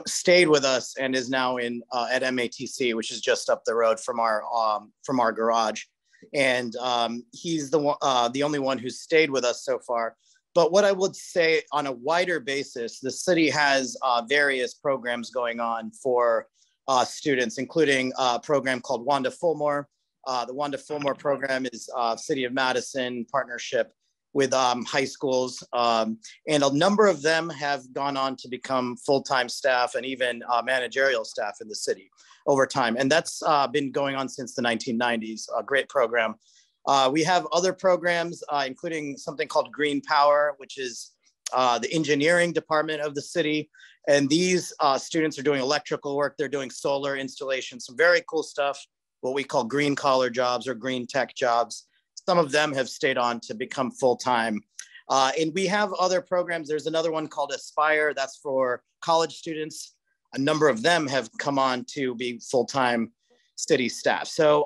stayed with us and is now in at MATC, which is just up the road from our garage. And he's the only one who's stayed with us so far. But what I would say on a wider basis, the city has various programs going on for students, including a program called Wanda Fulmore. The Wanda Fulmore program is City of Madison partnership with high schools. And a number of them have gone on to become full-time staff and even managerial staff in the city over time. And that's been going on since the 1990s, a great program. We have other programs, including something called Green Power, which is the engineering department of the city. And these students are doing electrical work. They're doing solar installation, some very cool stuff, what we call green collar jobs or green tech jobs. Some of them have stayed on to become full-time. And we have other programs. There's another one called Aspire. That's for college students. A number of them have come on to be full-time city staff. So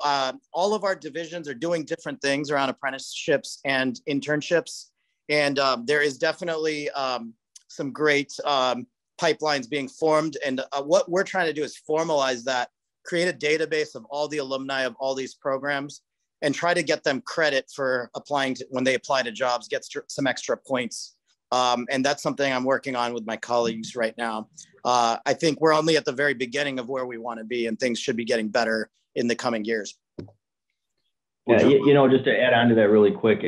all of our divisions are doing different things around apprenticeships and internships. And there is definitely some great pipelines being formed. And what we're trying to do is formalize that, create a database of all the alumni of all these programs, and try to get them credit for applying to, when they apply to jobs, get some extra points. And that's something I'm working on with my colleagues right now. I think we're only at the very beginning of where we want to be, and things should be getting better in the coming years. Yeah, you know, just to add on to that really quick,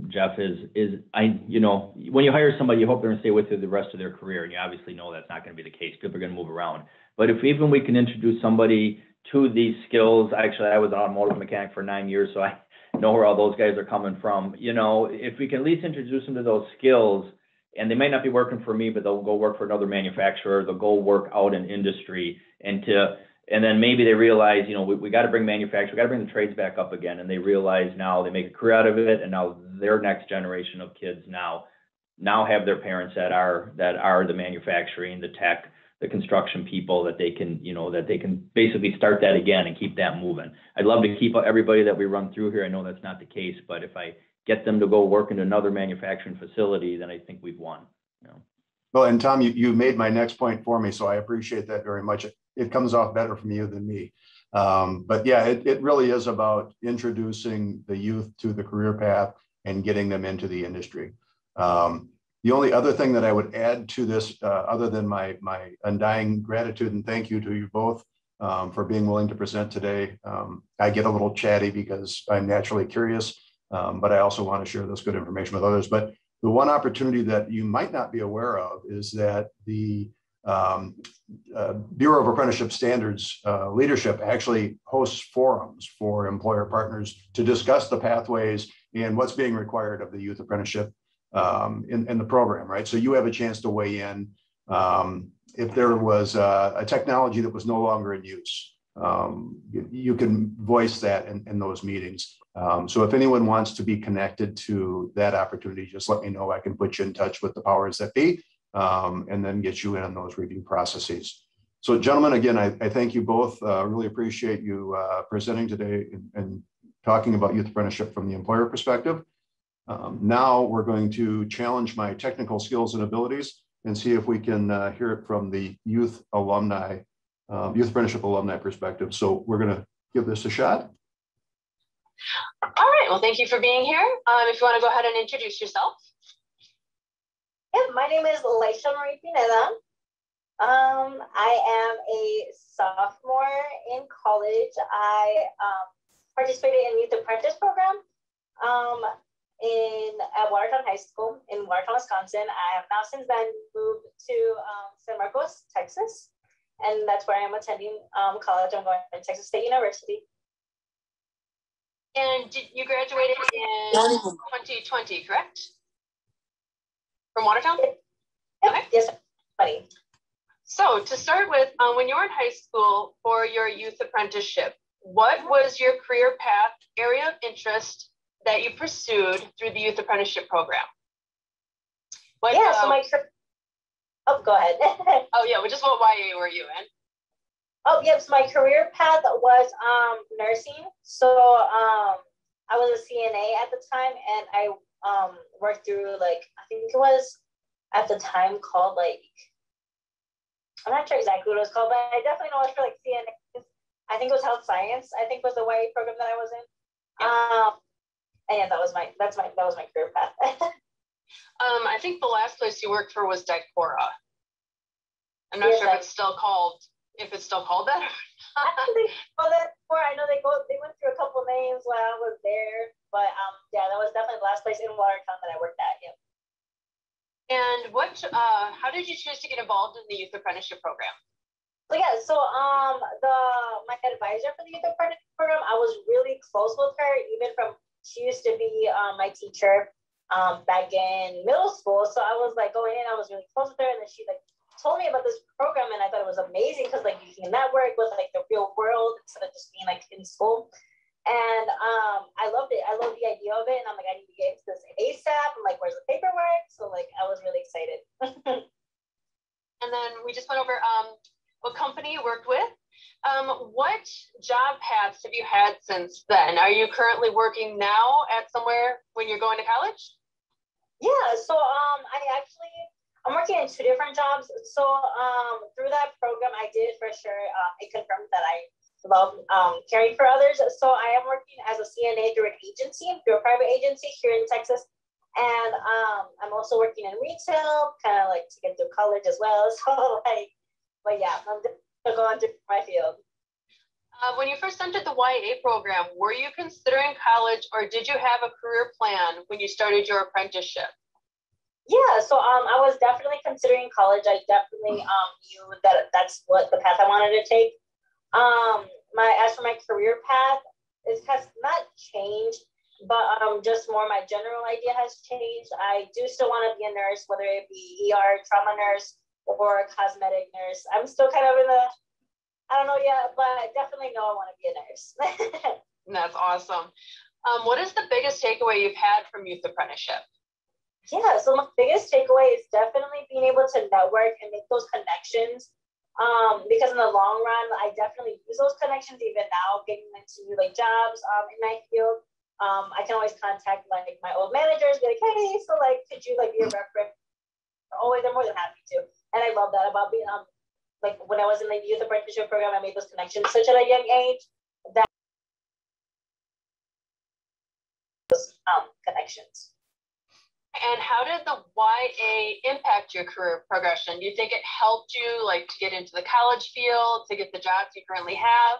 Jeff, when you hire somebody, you hope they're going to stay with you the rest of their career, and you obviously know that's not going to be the case. People are going to move around. But if even we can introduce somebody to these skills, actually, I was an automotive mechanic for 9 years, so I know where all those guys are coming from. You know, if we can at least introduce them to those skills, and they might not be working for me, but they'll go work for another manufacturer, they'll go work out in industry, and then maybe they realize, you know, we got to bring manufacturing, we got to bring the trades back up again, and they realize now they make a career out of it, and now their next generation of kids now have their parents that are the manufacturing, the tech, the construction people, that they can basically start that again and keep that moving. I'd love to keep everybody that we run through here. I know that's not the case, but if I get them to go work in another manufacturing facility, then I think we've won. You know? Well, and Tom, you made my next point for me, so I appreciate that very much. It comes off better from you than me. But yeah, it really is about introducing the youth to the career path and getting them into the industry. The only other thing that I would add to this, other than my undying gratitude and thank you to you both for being willing to present today. I get a little chatty because I'm naturally curious, but I also want to share this good information with others. But the one opportunity that you might not be aware of is that the Bureau of Apprenticeship Standards leadership actually hosts forums for employer partners to discuss the pathways and what's being required of the youth apprenticeship in the program, right? So you have a chance to weigh in if there was a technology that was no longer in use. You can voice that in those meetings. So if anyone wants to be connected to that opportunity, just let me know. I can put you in touch with the powers that be and then get you in on those review processes. So gentlemen, again, I thank you both. Really appreciate you presenting today and talking about youth apprenticeship from the employer perspective. Now we're going to challenge my technical skills and abilities and see if we can hear it from the youth alumni, youth apprenticeship alumni perspective. So we're going to give this a shot. All right, well, thank you for being here. If you want to go ahead and introduce yourself. Yeah, my name is Laisha Marie Pineda. I am a sophomore in college. I participated in Youth Apprentice program at Watertown High School in Watertown, Wisconsin. I have now since then moved to San Marcos, Texas, and that's where I am attending college. I'm going to Texas State University. And you graduated in 2020, correct? From Watertown? Yep. Okay. Yes, buddy. So to start with, when you were in high school for your youth apprenticeship, what was your career path area of interest that you pursued through the youth apprenticeship program? What, go ahead. Oh yeah, just what YA were you in? Oh yes, my career path was nursing. So I was a CNA at the time, and I worked through I think it was at the time called like, I'm not sure exactly what it was called, but I definitely know it was for like CNA. I think it was health science. I think was the YA program that I was in. And yeah, that was my career path. I think the last place you worked for was Dicora. I'm not sure if it's still called that. I know they went through a couple names while I was there, but yeah, that was definitely the last place in Watertown that I worked at. Yeah. And how did you choose to get involved in the youth apprenticeship program? So yeah, my advisor for the youth apprenticeship program, I was really close with her, even from she used to be my teacher back in middle school. So I was like going in, I was really close with her, and then she like told me about this program, and I thought it was amazing because like you can network with like the real world instead of just being like in school. And I loved it. I loved the idea of it, and I'm like, I need to get into this ASAP. I'm like, where's the paperwork? So like, I was really excited. And then we just went over what company you worked with. What job paths have you had since then? Are you currently working now at somewhere when you're going to college? Yeah, so I'm working in 2 different jobs. So through that program, I did for sure, it confirmed that I love caring for others. So I am working as a CNA through a private agency here in Texas. And I'm also working in retail, kind of like to get through college as well. So like, but yeah, I'm just going through my field. When you first entered the YA program, were you considering college, or did you have a career plan when you started your apprenticeship? Yeah, so I was definitely considering college. I definitely knew that that's what the path I wanted to take. As for my career path, it has not changed, but just more my general idea has changed. I do still want to be a nurse, whether it be ER, trauma nurse, or a cosmetic nurse. I'm still kind of I don't know yet, but I definitely know I want to be a nurse. That's awesome. What is the biggest takeaway you've had from youth apprenticeship? Yeah, so my biggest takeaway is definitely being able to network and make those connections. Because in the long run, I definitely use those connections even now, getting into like jobs in my field. I can always contact like my old managers, be like, hey, so like, could you like be a reference? Always, they're more than happy to. And I love that about being like when I was in the youth apprenticeship program, I made those connections such at a young age that connections. And how did the YA impact your career progression? Do you think it helped you like to get into the college field, to get the jobs you currently have?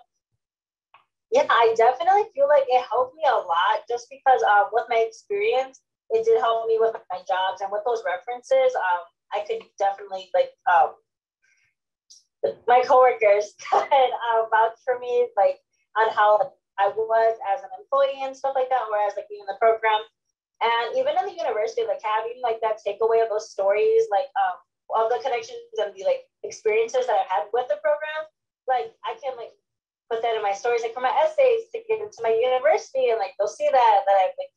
Yeah, I definitely feel like it helped me a lot just because with my experience, it did help me with my jobs, and with those references, I could definitely like my coworkers could vouch for me like on how I was as an employee and stuff like that, whereas like being in the program. And even in the university, like having like that takeaway of those stories, like of the connections and the like experiences that I've had with the program, like I can like put that in my stories, like for my essays to get into my university, and like they'll see that I've like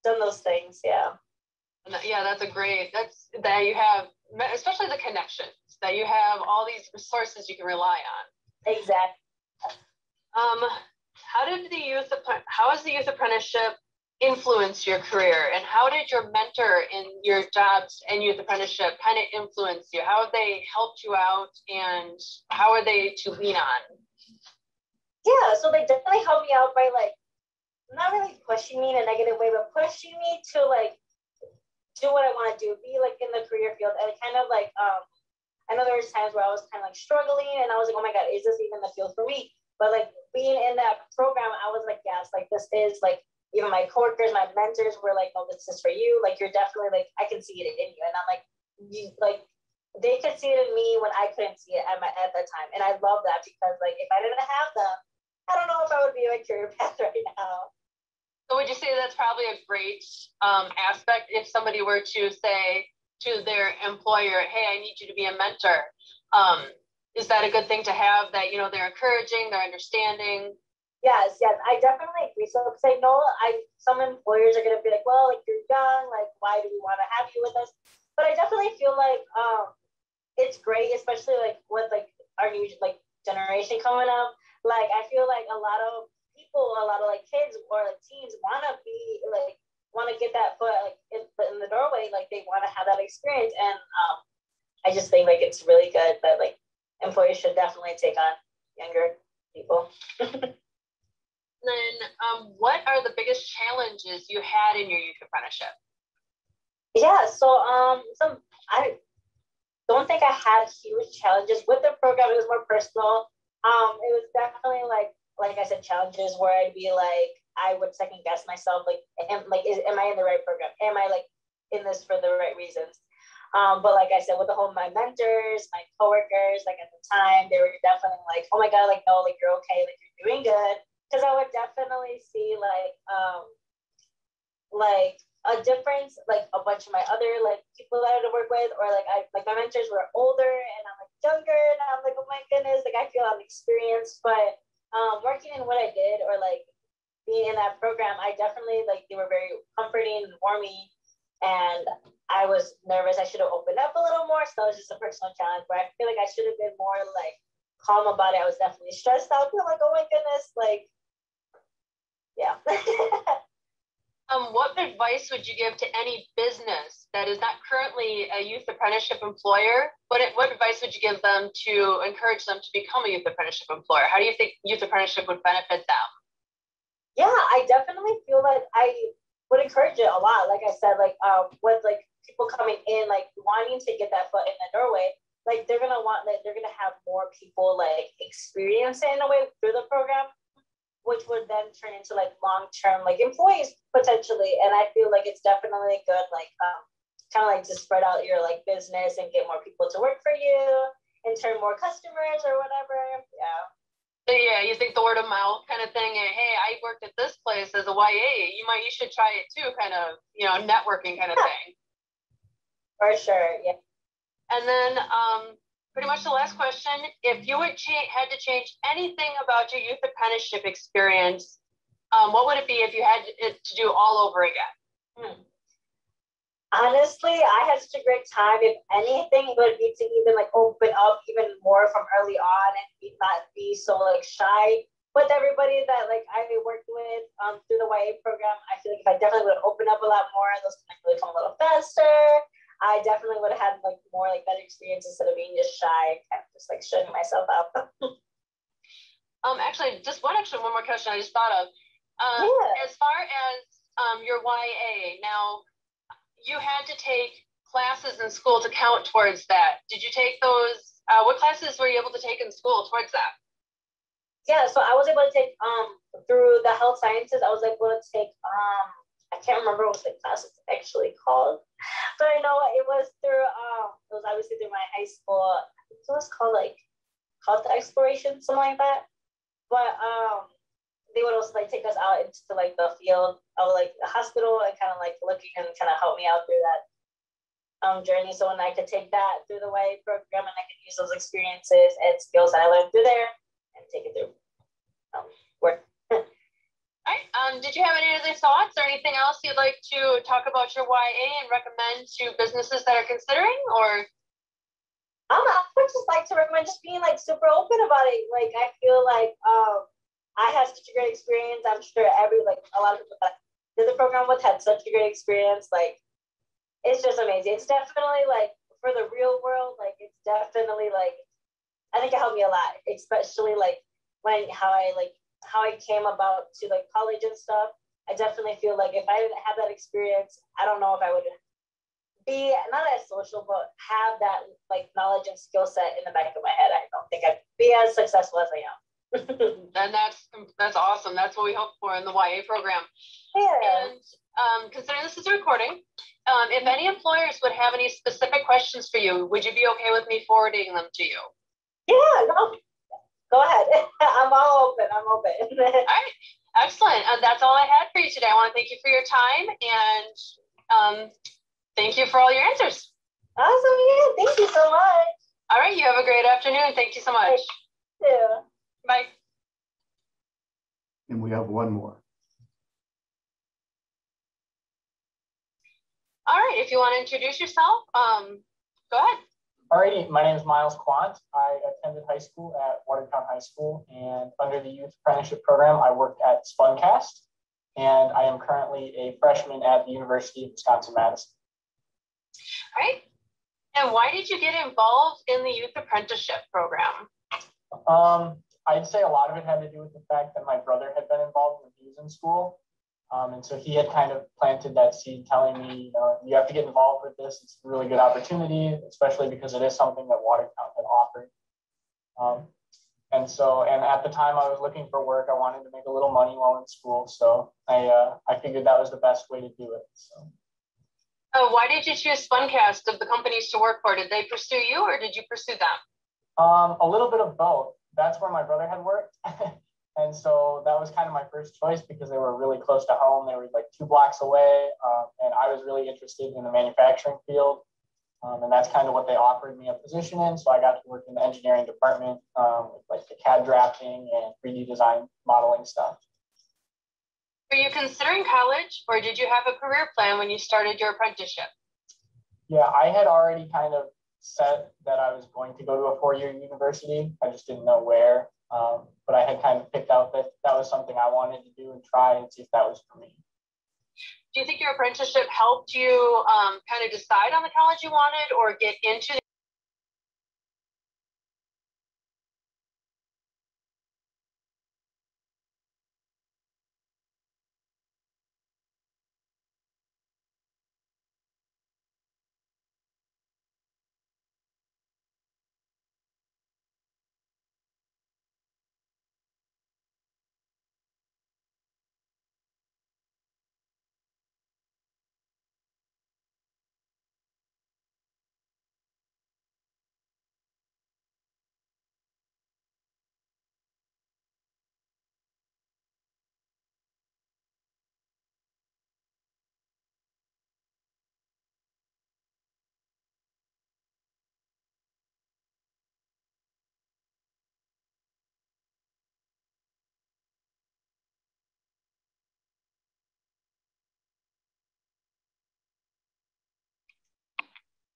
done those things. Yeah. Yeah, that's that you have, especially the connections, that you have all these resources you can rely on. Exactly. How has the youth apprenticeship influence your career, and how did your mentor in your jobs and youth apprenticeship kind of influence you? How have they helped you out, and how are they to lean on? Yeah, so they definitely helped me out by like not really pushing me in a negative way, but pushing me to like do what I want to do, be like in the career field. And kind of like I know there was times where I was kind of like struggling, and I was like, oh my god, is this even the field for me? But like being in that program, I was like, yes, like this is like, even my coworkers, my mentors were like, "Oh, this is for you. Like, you're definitely like, I can see it in you." And I'm like, they could see it in me when I couldn't see it at that time. And I love that because like, if I didn't have them, I don't know if I would be in my career path right now. So would you say that's probably a great aspect if somebody were to say to their employer, "Hey, I need you to be a mentor"? Is that a good thing to have? That they're encouraging, they're understanding. Yes, I definitely agree. So say no, some employers are gonna be like, well, like you're young, like why do we want to have you with us? But I definitely feel like it's great, especially like with like our new like generation coming up. Like I feel like a lot of people, a lot of like kids or like teens want to get that foot like in the doorway. Like they want to have that experience. And I just think like it's really good that like employers should definitely take on younger people. Then what are the biggest challenges you had in your youth apprenticeship? Yeah, so I don't think I had huge challenges with the program. It was more personal. It was definitely like I said, challenges where I'd be like, I would second guess myself, like, am I in the right program? Am I like in this for the right reasons? But like I said, with the whole my mentors, my coworkers, like at the time, they were definitely like, oh my God, like no, like you're okay, like you're doing good. Because I would definitely see like a difference, like a bunch of my other like people that I had to work with, or like my mentors were older and I'm like younger, and I'm like, oh my goodness, like I feel I'm experienced. But working in what I did, or like being in that program, I definitely like they were very comforting and warming. And I was nervous. I should have opened up a little more. So it was just a personal challenge where I feel like I should have been more like calm about it. I was definitely stressed out. I'm like, oh my goodness, like, yeah. What advice would you give to any business that is not currently a youth apprenticeship employer? What advice would you give them to encourage them to become a youth apprenticeship employer? How do you think youth apprenticeship would benefit them? Yeah, I definitely feel like I would encourage it a lot. Like I said, like with like people coming in, like wanting to get that foot in the doorway, like they're gonna have more people like experience it in a way through the program, which would then turn into like long-term like employees potentially. And I feel like it's definitely good, like kind of like to spread out your like business and get more people to work for you and turn more customers or whatever. Yeah. Yeah, you think the word of mouth kind of thing. Hey, I worked at this place as a YA. You should try it too, kind of, networking kind of thing. For sure, yeah. And then pretty much the last question, if you would had to change anything about your youth apprenticeship experience, what would it be if you had it to do all over again? Honestly, I had such a great time. If anything, it would be to even like open up even more from early on and not be so like shy with everybody that like I worked with through the YA program. I feel like if I definitely would open up a lot more, those can like really come a little faster. I definitely would have had like more like better experience instead of being just shy, kind of just like shutting myself out. Actually, one more question I just thought of. As far as your YA, now you had to take classes in school to count towards that. Did you take those? What classes were you able to take in school towards that? Yeah, so I was able to take through the health sciences. I was able to take I can't remember what the class was actually called, but I know it was through it was obviously through my high school. It was called like health exploration, something like that. But they would also like take us out into like the field of like the hospital and kind of like looking and kind of help me out through that journey. So when I could take that through the YA program and I could use those experiences and skills that I learned through there and take it through work. All right. Did you have any other thoughts or anything else you'd like to talk about your YA and recommend to businesses that are considering, or? I would just like to recommend just being like super open about it. Like I feel like I had such a great experience. I'm sure a lot of people that did the program with had such a great experience. Like it's just amazing. It's definitely like for the real world, like it's definitely like I think it helped me a lot, especially like how I came about to like college and stuff. I definitely feel like if I didn't have that experience, I don't know if I would be not as social, but have that like knowledge and skill set in the back of my head. I don't think I'd be as successful as I am. And that's awesome. That's what we hope for in the YA program. Yeah. And considering this is a recording, if any employers would have any specific questions for you, would you be okay with me forwarding them to you? Yeah, no, go ahead. I'm open. All right, excellent. And that's all I had for you today. I want to thank you for your time and thank you for all your answers. Awesome. Yeah, thank you so much. All right, you have a great afternoon. Thank you so much. Thank you. Bye. And we have one more. All right, if you want to introduce yourself, go ahead. Alrighty, my name is Miles Quant. I attended high school at Watertown High School, and under the youth apprenticeship program, I worked at Spuncast, and I am currently a freshman at the University of Wisconsin-Madison. Right? And why did you get involved in the youth apprenticeship program? I'd say a lot of it had to do with the fact that my brother had been involved when he was in school. And so he had kind of planted that seed telling me, you know, you have to get involved with this. It's a really good opportunity, especially because it is something that Watertown had offered. And at the time I was looking for work, I wanted to make a little money while in school. So I figured that was the best way to do it. So. Why did you choose Spuncast of the companies to work for? Did they pursue you or did you pursue them? A little bit of both. That's where my brother had worked. And so that was kind of my first choice because they were really close to home. They were like 2 blocks away. And I was really interested in the manufacturing field. And that's kind of what they offered me a position in. So I got to work in the engineering department, with like the CAD drafting and 3D design modeling stuff. Were you considering college or did you have a career plan when you started your apprenticeship? Yeah, I had already kind of said that I was going to go to a 4-year university. I just didn't know where. But I had kind of picked out that that was something I wanted to do and try and see if that was for me. Do you think your apprenticeship helped you kind of decide on the college you wanted or get into the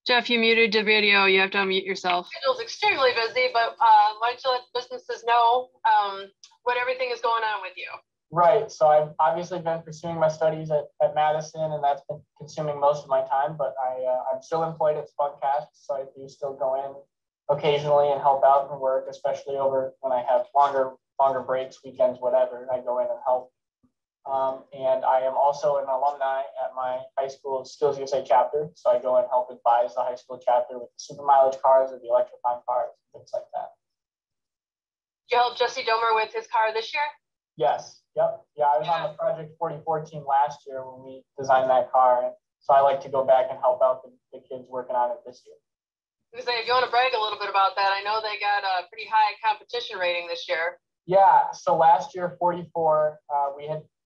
Jeff, you muted the video. You have to unmute yourself. Schedule's extremely busy, but why don't you let businesses know what everything is going on with you? Right. So I've obviously been pursuing my studies at Madison, and that's been consuming most of my time, but I'm still employed at Spuncast, so I do still go in occasionally and help out and work, especially over when I have longer breaks, weekends, whatever. I go in and help. And I am also an alumni at my high school Skills USA chapter. So I go and help advise the high school chapter with the super mileage cars or the electrifying cars, things like that. Did you help Jesse Domer with his car this year? Yes. Yep. Yeah, I was on the Project 4014 last year when we designed that car. So I like to go back and help out the kids working on it this year. Because if you want to brag a little bit about that, I know they got a pretty high competition rating this year. Yeah. So last year, 44,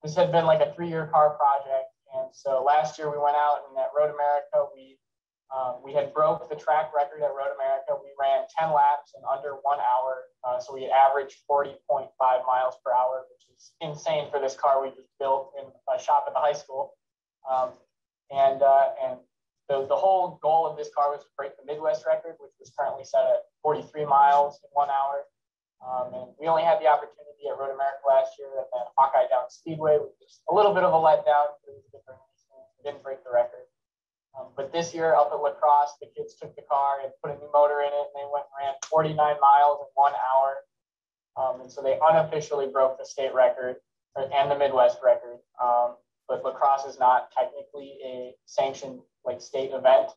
this had been like a 3-year car project. And so last year we went out and at Road America, we had broke the track record at Road America. We ran 10 laps in under 1 hour. So we averaged 40.5 miles per hour, which is insane for this car we just built in a shop at the high school. And the whole goal of this car was to break the Midwest record, which was currently set at 43 miles in 1 hour. And we only had the opportunity at Road America last year and then Hawkeye Down Speedway, which was a little bit of a letdown because we didn't break the record. But this year up at La Crosse, the kids took the car and put a new motor in it, and they went and ran 49 miles in 1 hour. And so they unofficially broke the state record and the Midwest record. But La Crosse is not technically a sanctioned like state event.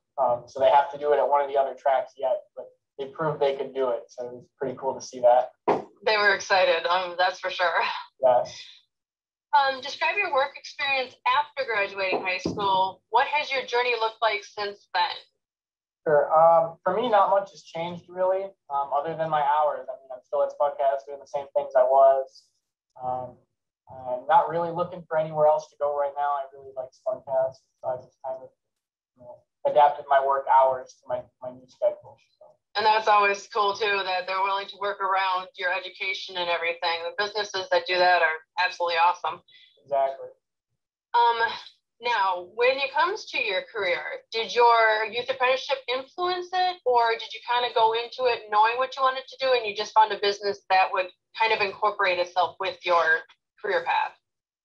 So they have to do it at one of the other tracks yet, but they proved they could do it. So it was pretty cool to see that. They were excited, that's for sure. Yes. Describe your work experience after graduating high school. What has your journey looked like since then? Sure. For me, not much has changed really, other than my hours. I mean, I'm still at Spuncast doing the same things I was. I'm not really looking for anywhere else to go right now. I really like Spuncast, so I just kind of adapted my work hours to my new schedule. So. And that's always cool too, that they're willing to work around your education and everything. The businesses that do that are absolutely awesome. Exactly. Now, when it comes to your career, did your youth apprenticeship influence it, or did you kind of go into it knowing what you wanted to do and you just found a business that would kind of incorporate itself with your career path?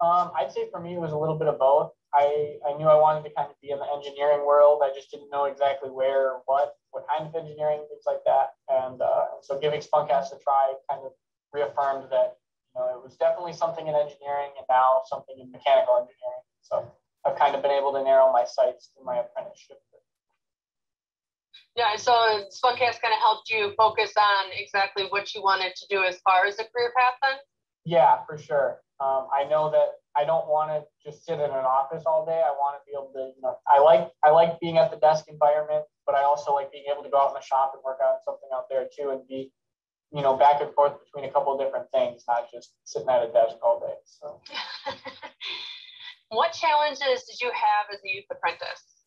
I'd say for me, it was a little bit of both. I knew I wanted to kind of be in the engineering world. I just didn't know exactly where or what kind of engineering, things like that. And so giving Spunkcast a try kind of reaffirmed that, you know, it was definitely something in engineering and now something in mechanical engineering. So I've kind of been able to narrow my sights through my apprenticeship. Yeah, so Spunkcast kind of helped you focus on exactly what you wanted to do as far as a career path then? Yeah, for sure. I know that I don't want to just sit in an office all day. I want to be able to, you know, I like being at the desk environment, but I also like being able to go out in the shop and work on something out there too, and be, you know, back and forth between a couple of different things, not just sitting at a desk all day. So, what challenges did you have as a youth apprentice?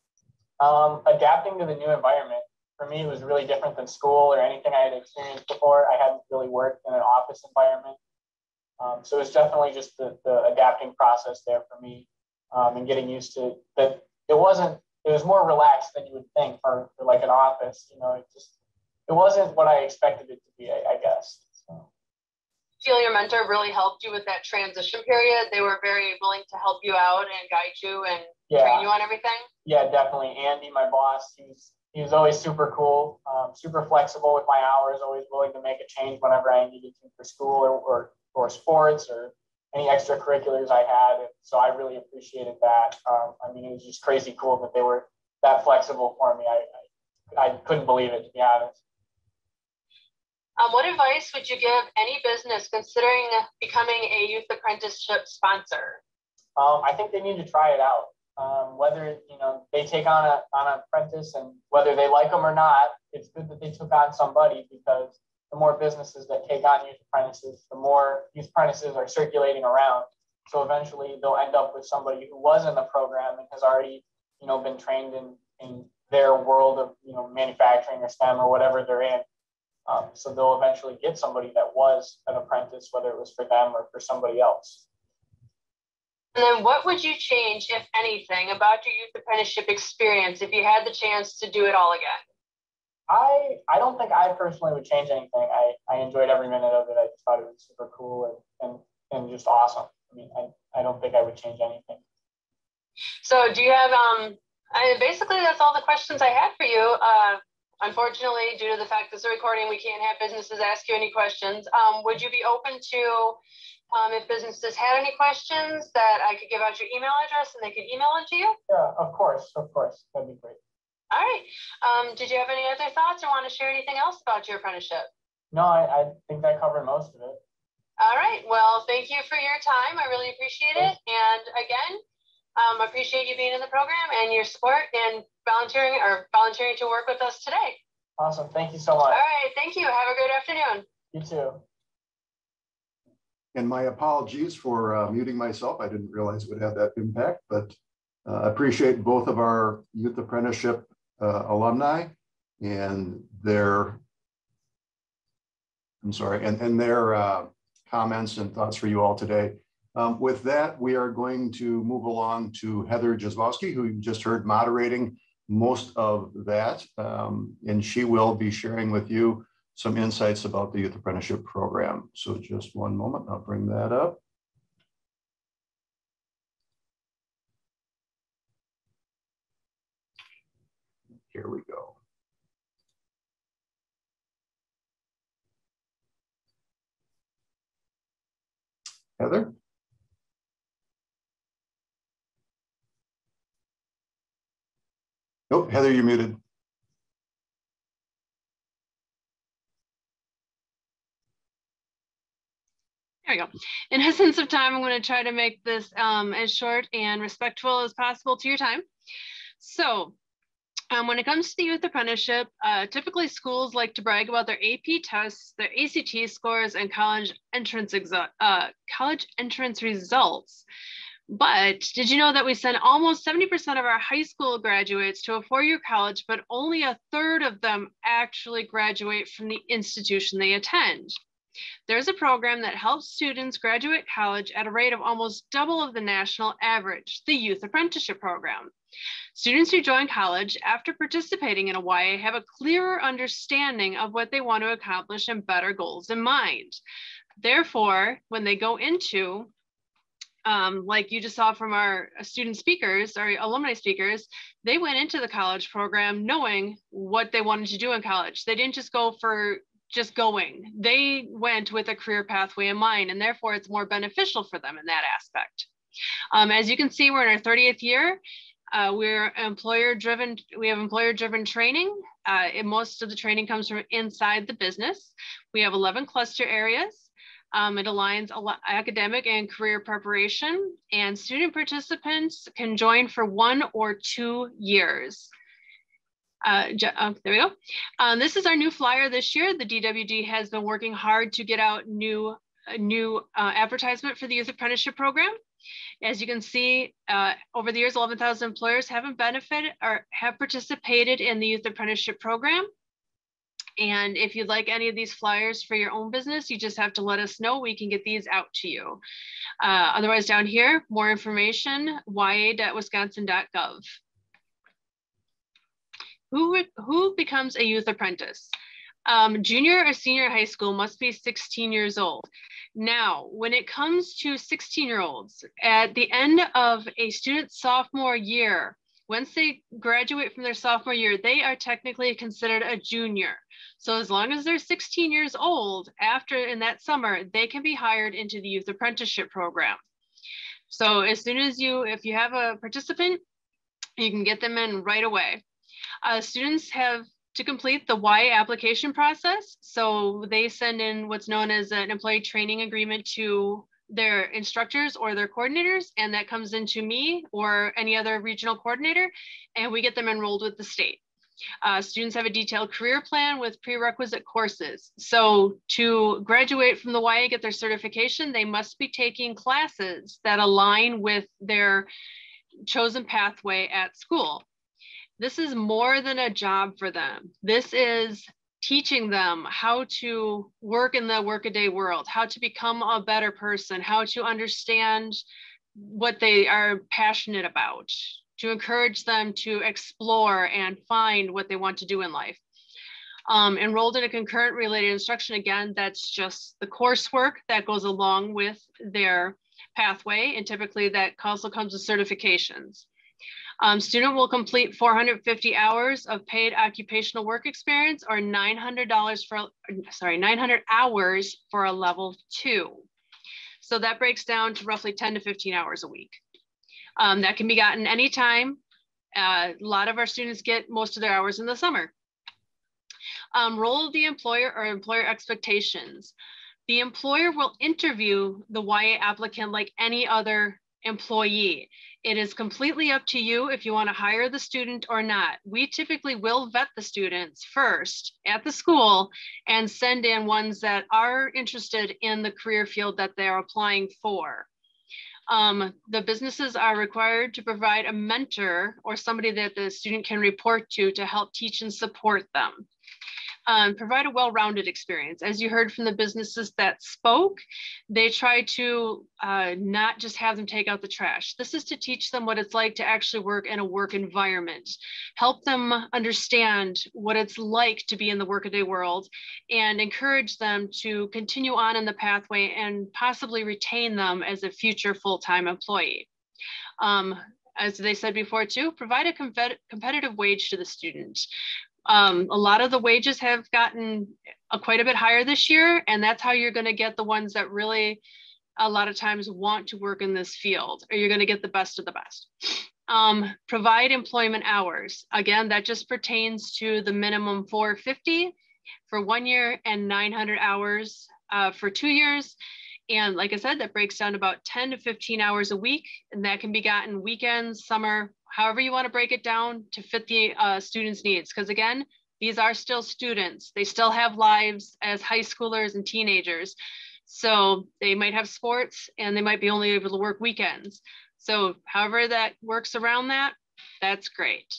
Adapting to the new environment. For me, it was really different than school or anything I had experienced before. I hadn't really worked in an office environment. So it's definitely just the adapting process there for me, and getting used to that. It was more relaxed than you would think for like an office, you know, it wasn't what I expected it to be, I guess. So. Feel your mentor really helped you with that transition period? They were very willing to help you out and guide you and train you on everything? Yeah, definitely. Andy, my boss, he was always super cool, super flexible with my hours, always willing to make a change whenever I needed to for school or sports or any extracurriculars I had. And so I really appreciated that. I mean, it was just crazy cool that they were that flexible for me. I couldn't believe it, to be honest. What advice would you give any business considering becoming a youth apprenticeship sponsor? I think they need to try it out. Whether, you know, they take on an apprentice and whether they like them or not, it's good that they took on somebody, because the more businesses that take on youth apprentices, the more youth apprentices are circulating around. So eventually they'll end up with somebody who was in the program and has already, you know, been trained in their world of, you know, manufacturing or STEM or whatever they're in. So they'll eventually get somebody that was an apprentice, whether it was for them or for somebody else. And then what would you change, if anything, about your youth apprenticeship experience if you had the chance to do it all again? I don't think I personally would change anything. I enjoyed every minute of it. I just thought it was super cool and just awesome. I mean, I don't think I would change anything. So do you have, basically that's all the questions I had for you. Unfortunately, due to the fact that it's a recording, we can't have businesses ask you any questions. Would you be open to, if businesses had any questions, that I could give out your email address and they could email it to you? Yeah, of course. That'd be great. All right. Did you have any other thoughts or want to share anything else about your apprenticeship? No, I think that covered most of it. All right. Well, thank you for your time. I really appreciate it. And again, appreciate you being in the program and your support and volunteering to work with us today. Awesome. Thank you so much. All right. Thank you. Have a great afternoon. You too. And my apologies for muting myself. I didn't realize it would have that impact, but I appreciate both of our youth apprenticeship alumni and their, their comments and thoughts for you all today. With that, we are going to move along to Heather Jaswowski, who you just heard moderating most of that, and she will be sharing with you some insights about the Youth Apprenticeship Program. So just one moment, I'll bring that up. Here we go. Heather? Nope, Heather, you're muted. There we go. In essence of time, I'm going to try to make this as short and respectful as possible to your time. So when it comes to the youth apprenticeship, typically schools like to brag about their AP tests, their ACT scores, and college entrance results. But did you know that we send almost 70% of our high school graduates to a four-year college, but only a third of them actually graduate from the institution they attend? There's a program that helps students graduate college at a rate of almost double of the national average, the Youth Apprenticeship Program. Students who join college after participating in a YA have a clearer understanding of what they want to accomplish and better goals in mind. Therefore, when they go into Like you just saw from our student speakers, our alumni speakers, they went into the college program knowing what they wanted to do in college. They didn't just go for just going. They went with a career pathway in mind, and therefore it's more beneficial for them in that aspect. As you can see, we're in our 30th year. We're employer-driven. We have employer-driven training. And most of the training comes from inside the business. We have 11 cluster areas. It aligns academic and career preparation, and student participants can join for 1 or 2 years. There we go. This is our new flyer this year. The DWD has been working hard to get out new advertisement for the Youth Apprenticeship Program. As you can see, over the years, 11,000 employers haven't benefited or have participated in the Youth Apprenticeship Program. And if you'd like any of these flyers for your own business, you just have to let us know. We can get these out to you. Otherwise, down here, more information, ya.wisconsin.gov. Who becomes a youth apprentice? Junior or senior high school must be 16 years old. Now, when it comes to 16-year-olds, at the end of a student's sophomore year, once they graduate from their sophomore year, they are technically considered a junior. So as long as they're 16 years old, in that summer, they can be hired into the Youth Apprenticeship Program. So as soon as if you have a participant, you can get them in right away. Students have to complete the YA application process. So they send in what's known as an employee training agreement to their instructors or their coordinators, and that comes into me or any other regional coordinator, and we get them enrolled with the state. Students have a detailed career plan with prerequisite courses. So to graduate from the YA, get their certification, they must be taking classes that align with their chosen pathway at school. This is more than a job for them. This is teaching them how to work in the workaday world, how to become a better person, how to understand what they are passionate about, to encourage them to explore and find what they want to do in life. Enrolled in a concurrent related instruction, again, that's just the coursework that goes along with their pathway, and typically that also comes with certifications. Student will complete 450 hours of paid occupational work experience or 900 hours for a level 2. So that breaks down to roughly 10 to 15 hours a week. That can be gotten anytime. A lot of our students get most of their hours in the summer. Role of the employer or employer expectations. The employer will interview the YA applicant like any other employee. It is completely up to you if you want to hire the student or not. We typically will vet the students first at the school and send in ones that are interested in the career field that they're applying for. The businesses are required to provide a mentor or somebody that the student can report to help teach and support them. Provide a well-rounded experience. As you heard from the businesses that spoke, they try to not just have them take out the trash. This is to teach them what it's like to actually work in a work environment, help them understand what it's like to be in the workaday world, and encourage them to continue on in the pathway and possibly retain them as a future full-time employee. As they said before too, provide a competitive wage to the student. A lot of the wages have gotten quite a bit higher this year, and that's how you're going to get the ones that really a lot of times want to work in this field, or you're going to get the best of the best. Provide employment hours. Again, that just pertains to the minimum 450 for 1 year and 900 hours for 2 years. And like I said, that breaks down about 10 to 15 hours a week, and that can be gotten weekends, summer, however you want to break it down to fit the students' needs. Because again, these are still students. They still have lives as high schoolers and teenagers. So they might have sports and they might be only able to work weekends. So however that works around that, that's great.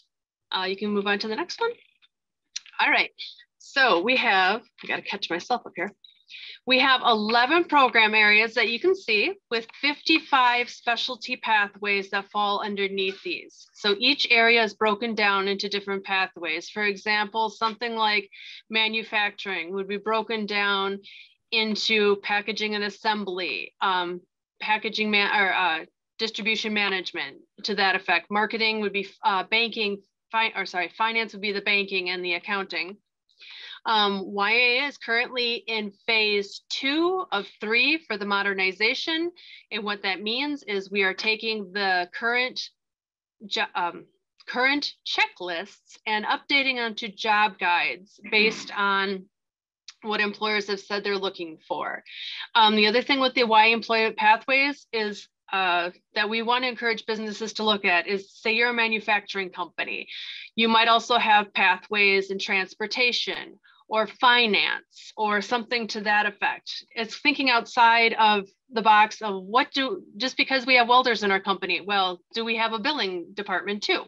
You can move on to the next one. All right, so we have, I gotta catch myself up here. We have 11 program areas that you can see with 55 specialty pathways that fall underneath these. So each area is broken down into different pathways. For example, something like manufacturing would be broken down into packaging and assembly, packaging distribution management to that effect. Marketing would be banking, finance would be the banking and the accounting. YA is currently in phase 2 of 3 for the modernization. And what that means is we are taking the current checklists and updating them to job guides based on what employers have said they're looking for. The other thing with the YA employment pathways is that we want to encourage businesses to look at is, say you're a manufacturing company, you might also have pathways in transportation or finance or something to that effect. It's thinking outside of the box of just because we have welders in our company, well, do we have a billing department too?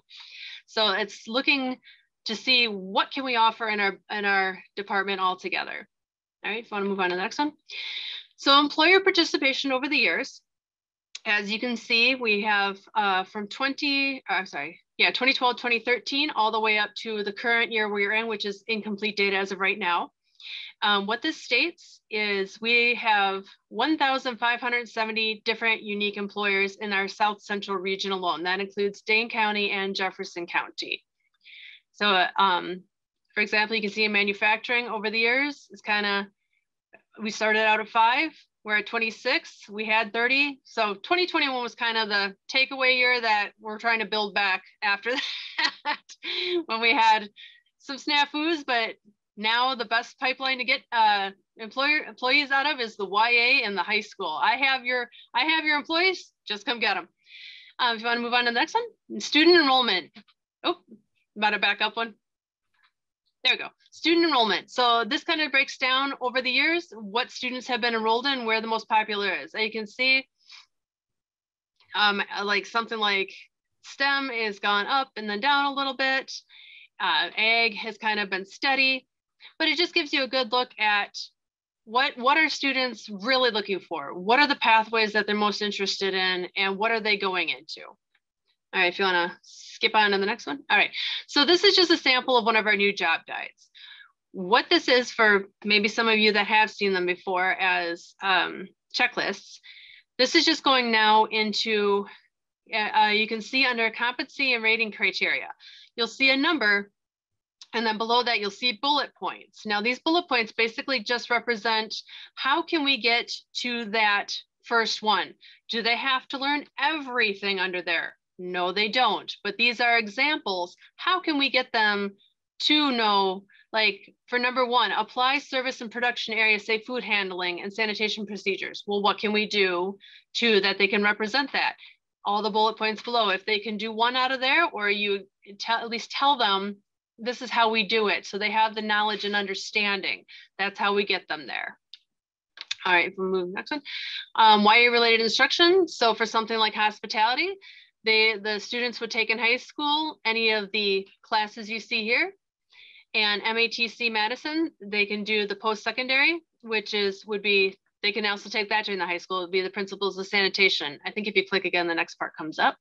So it's looking to see what can we offer in our department altogether. All right, if you want to move on to the next one. So employer participation over the years, as you can see, we have from 2012, 2013, all the way up to the current year we're in, which is incomplete data as of right now. What this states is we have 1,570 different unique employers in our South Central region alone. That includes Dane County and Jefferson County. So for example, you can see in manufacturing over the years, it's we started out at 5, we're at 26, we had 30. So 2021 was kind of the takeaway year that we're trying to build back after that when we had some snafus, but now the best pipeline to get employees out of is the YA and the high school. I have your employees, just come get them. If you want to move on to the next one, student enrollment. Oh, about to back up one. There we go. Student enrollment. So this kind of breaks down over the years what students have been enrolled in, where the most popular is. And you can see like something like STEM is gone up and then down a little bit. Ag has kind of been steady, but it just gives you a good look at what are students really looking for? What are the pathways that they're most interested in, and what are they going into? All right, if you want to skip on to the next one. All right, so this is just a sample of one of our new job guides. What this is for maybe some of you that have seen them before as checklists, this is just going now into, you can see under competency and rating criteria, you'll see a number, and then below that you'll see bullet points. Now these bullet points basically just represent how can we get to that first one? Do they have to learn everything under there? No, they don't, but these are examples. How can we get them to know, like for number 1, apply service and production areas, say food handling and sanitation procedures. Well, what can we do to that they can represent that? All the bullet points below, if they can do one out of there, or you at least tell them, this is how we do it. So they have the knowledge and understanding. That's how we get them there. All right, if we move to the next one. YA related instruction. So for something like hospitality, the students would take in high school any of the classes you see here, and MATC Madison, they can do the post-secondary, which they can also take that during the high school. It would be the principles of sanitation. I think if you click again, the next part comes up.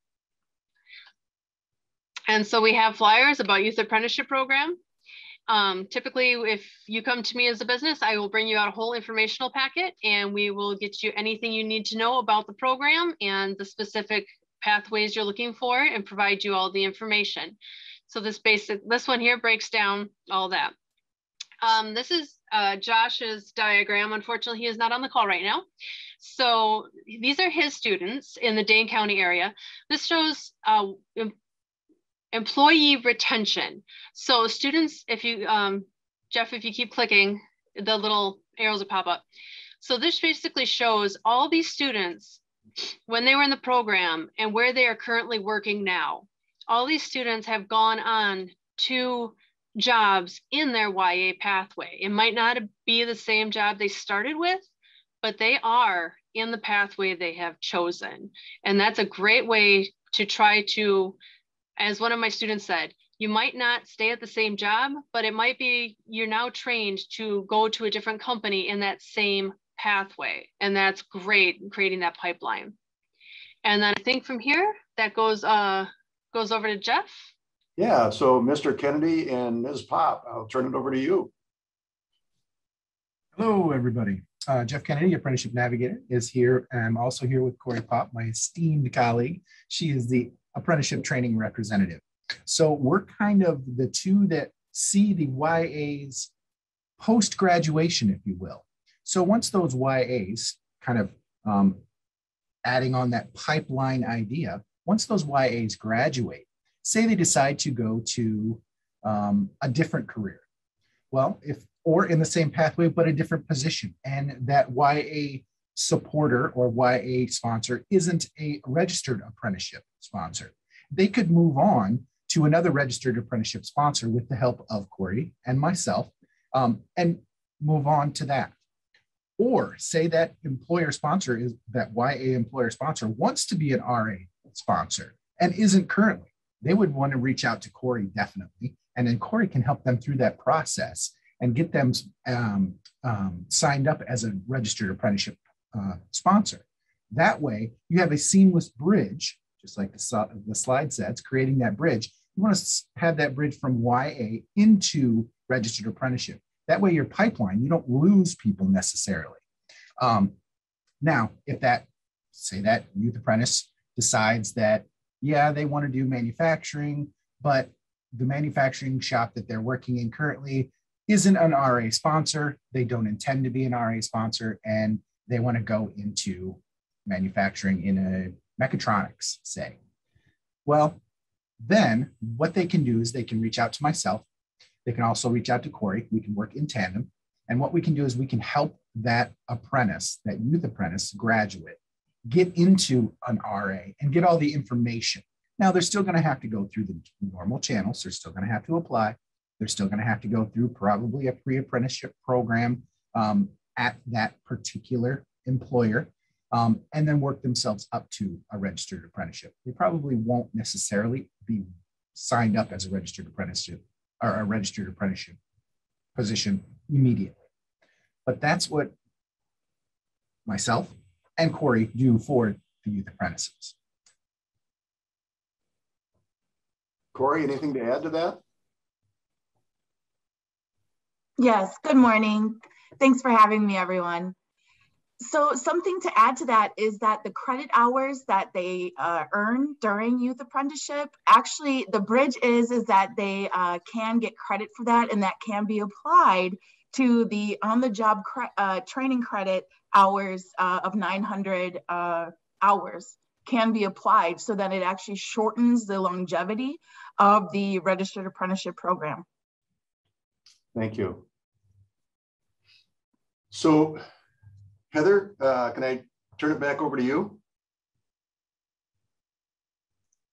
And so we have flyers about youth apprenticeship program. Typically, if you come to me as a business, I will bring you out a whole informational packet, and we will get you anything you need to know about the program and the specific pathways you're looking for, and provide you all the information. So this one here breaks down all that. This is Josh's diagram. Unfortunately, he is not on the call right now. So these are his students in the Dane County area. This shows employee retention. So students, if you, Jeff, if you keep clicking, the little arrows will pop up. So this basically shows all these students when they were in the program and where they are currently working now. All these students have gone on to jobs in their YA pathway. It might not be the same job they started with, but they are in the pathway they have chosen. And that's a great way to try to, as one of my students said, you might not stay at the same job, but it might be you're now trained to go to a different company in that same pathway. And that's great in creating that pipeline. And then I think from here, that goes over to Jeff. Yeah, so Mr. Kennedy and Ms. Pop, I'll turn it over to you. Hello, everybody. Jeff Kennedy, Apprenticeship Navigator, is here. I'm also here with Corey Pop, my esteemed colleague. She is the Apprenticeship Training Representative. So we're kind of the two that see the YAs post-graduation, if you will. So once those YAs, kind of adding on that pipeline idea, once those YAs graduate, say they decide to go to a different career. Well, or in the same pathway, but a different position, and that YA supporter or YA sponsor isn't a registered apprenticeship sponsor, they could move on to another registered apprenticeship sponsor with the help of Corey and myself, and move on to that. Or say that employer sponsor is that YA employer sponsor wants to be an RA sponsor and isn't currently. They would want to reach out to Corey definitely, and then Corey can help them through that process and get them signed up as a registered apprenticeship sponsor. That way, you have a seamless bridge, just like the slide says, creating that bridge. You want to have that bridge from YA into registered apprenticeship. That way, your pipeline, you don't lose people necessarily. Now, if say that youth apprentice decides that, yeah, they want to do manufacturing, but the manufacturing shop that they're working in currently isn't an RA sponsor, they don't intend to be an RA sponsor, and they want to go into manufacturing in a mechatronics, say. Well, then what they can do is they can reach out to myself. They can also reach out to Corey. We can work in tandem. And what we can do is we can help that apprentice, that youth apprentice graduate, get into an RA and get all the information. Now, they're still going to have to go through the normal channels. They're still going to have to apply. They're still going to have to go through probably a pre-apprenticeship program at that particular employer, and then work themselves up to a registered apprenticeship. They probably won't necessarily be signed up as a registered apprenticeship or a registered apprenticeship position immediately. But that's what myself and Corey do for the youth apprentices. Corey, anything to add to that? Yes, good morning. Thanks for having me, everyone. So something to add to that is that the credit hours that they earn during youth apprenticeship, actually the bridge is that they can get credit for that, and that can be applied to the on-the-job training credit hours of 900 hours can be applied, so that it actually shortens the longevity of the registered apprenticeship program. Thank you. So, Heather, can I turn it back over to you?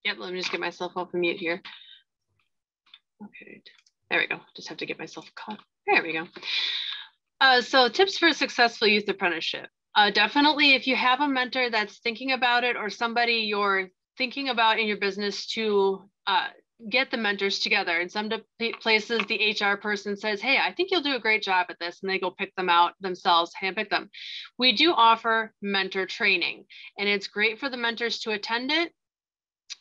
Yep, let me just get myself off the mute here. Okay, there we go. Just have to get myself caught. There we go. So tips for a successful youth apprenticeship. Definitely, if you have a mentor that's thinking about it, or somebody you're thinking about in your business, to get the mentors together. In some places, the HR person says, hey, I think you'll do a great job at this, and they go pick them out themselves, handpick them. We do offer mentor training, and it's great for the mentors to attend it.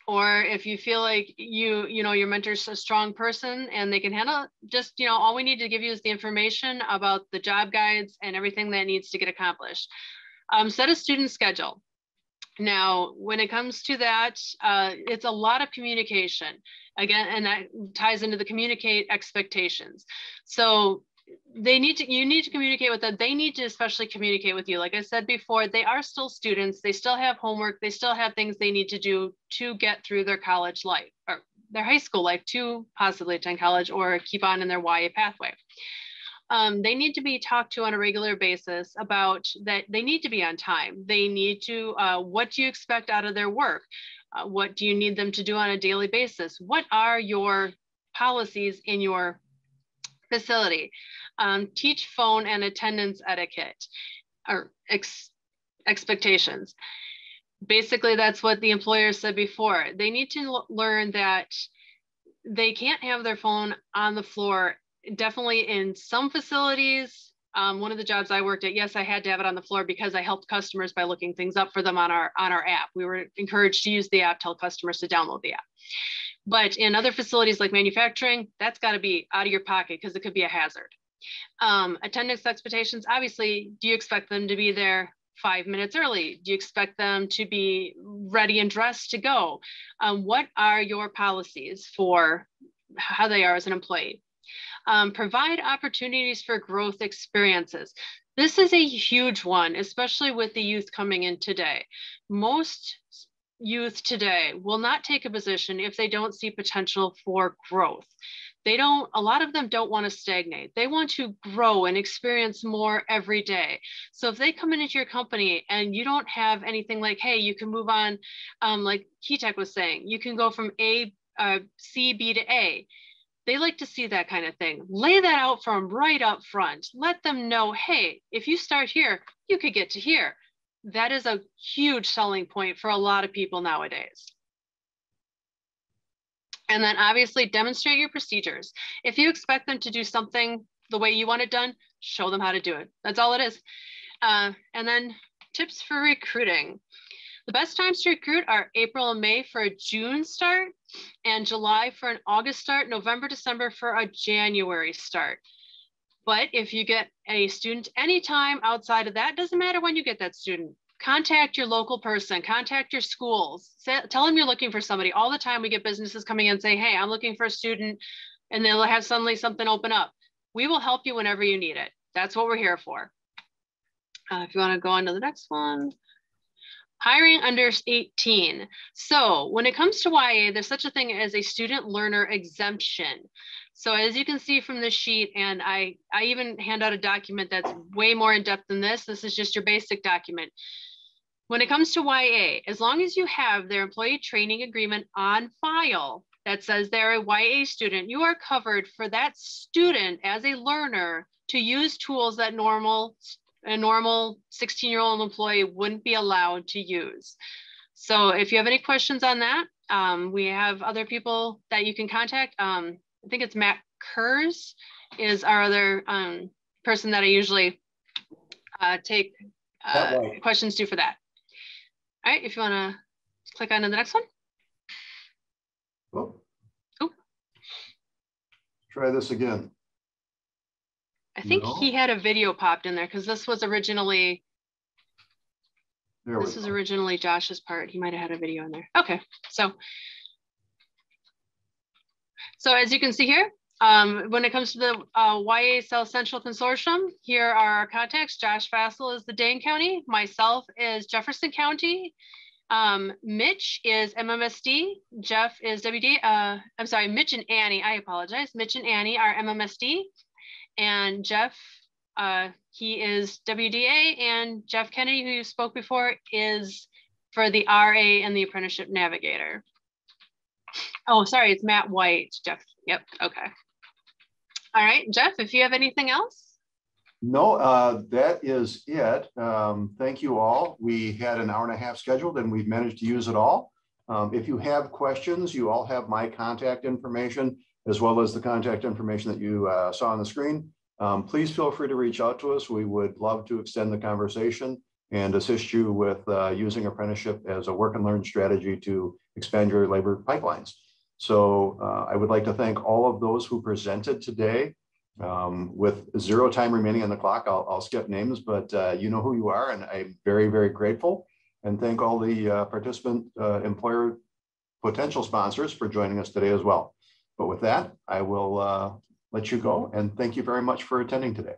Or if you feel like you know your mentor's a strong person and they can handle it, just, all we need to give you is the information about the job guides and everything that needs to get accomplished. Set a student schedule. Now, when it comes to that, it's a lot of communication. Again, and that ties into the communicate expectations. So you need to communicate with them. They need to especially communicate with you. Like I said before, they are still students. They still have homework. They still have things they need to do to get through their college life, or their high school life, to possibly attend college or keep on in their YA pathway. They need to be talked to on a regular basis about that. They need to be on time. They need to, what do you expect out of their work? What do you need them to do on a daily basis? What are your policies in your facility? Teach phone and attendance etiquette or expectations. Basically, that's what the employer said before. They need to learn that they can't have their phone on the floor. Definitely in some facilities, one of the jobs I worked at, yes, I had to have it on the floor because I helped customers by looking things up for them on our app. We were encouraged to use the app, tell customers to download the app. But in other facilities like manufacturing, that's got to be out of your pocket because it could be a hazard. Attendance expectations, obviously, do you expect them to be there 5 minutes early? Do you expect them to be ready and dressed to go? What are your policies for how they are as an employee? Provide opportunities for growth experiences. This is a huge one, especially with the youth coming in today. Most youth today will not take a position if they don't see potential for growth. A lot of them don't want to stagnate. They want to grow and experience more every day. So if they come into your company and you don't have anything like, hey, you can move on, like Ketek was saying, you can go from C, B to A. They like to see that kind of thing. Lay that out for them right up front. Let them know, hey, if you start here, you could get to here. That is a huge selling point for a lot of people nowadays. And then obviously demonstrate your procedures. If you expect them to do something the way you want it done, show them how to do it. That's all it is. And then tips for recruiting. The best times to recruit are April and May for a June start, and July for an August start, November, December for a January start. But if you get a student anytime outside of that, doesn't matter when you get that student. Contact your local person, contact your schools, tell them you're looking for somebody. All the time we get businesses coming in and saying, hey, I'm looking for a student, and they'll have suddenly something open up. We will help you whenever you need it. That's what we're here for. If you want to go on to the next one. Hiring under 18. So when it comes to YA, there's such a thing as a student learner exemption. So as you can see from this sheet, and I even hand out a document that's way more in depth than this. This is just your basic document. When it comes to YA, as long as you have their employee training agreement on file that says they're a YA student, you are covered for that student as a learner to use tools that a normal 16-year-old employee wouldn't be allowed to use. So if you have any questions on that, we have other people that you can contact. I think it's Matt Kurz is our other person that I usually take questions to for that. All right, if you want to click on to the next one. Oh. Try this again. I think he had a video popped in there because this was originally, originally Josh's part. He might have had a video in there. Okay, so as you can see here, when it comes to the YA South Central Consortium, here are our contacts. Josh Fassel is the Dane County. Myself is Jefferson County. Mitch is MMSD. Jeff is WD. I'm sorry, Mitch and Annie. I apologize. Mitch and Annie are MMSD. And Jeff, he is WDA. And Jeff Kennedy, who you spoke before, is for the RA and the Apprenticeship Navigator. Oh, sorry, it's Matt White, Jeff. Yep, okay. All right, Jeff, if you have anything else? No, that is it. Thank you all. We had an hour and a half scheduled and we've managed to use it all. If you have questions, you all have my contact information as well as the contact information that you saw on the screen. Please feel free to reach out to us. We would love to extend the conversation and assist you with using apprenticeship as a work and learn strategy to expand your labor pipelines. So I would like to thank all of those who presented today. With 0 time remaining on the clock, I'll skip names, but you know who you are, and I'm very, very grateful. And thank all the participant employer potential sponsors for joining us today as well. But with that, I will let you go, and thank you very much for attending today.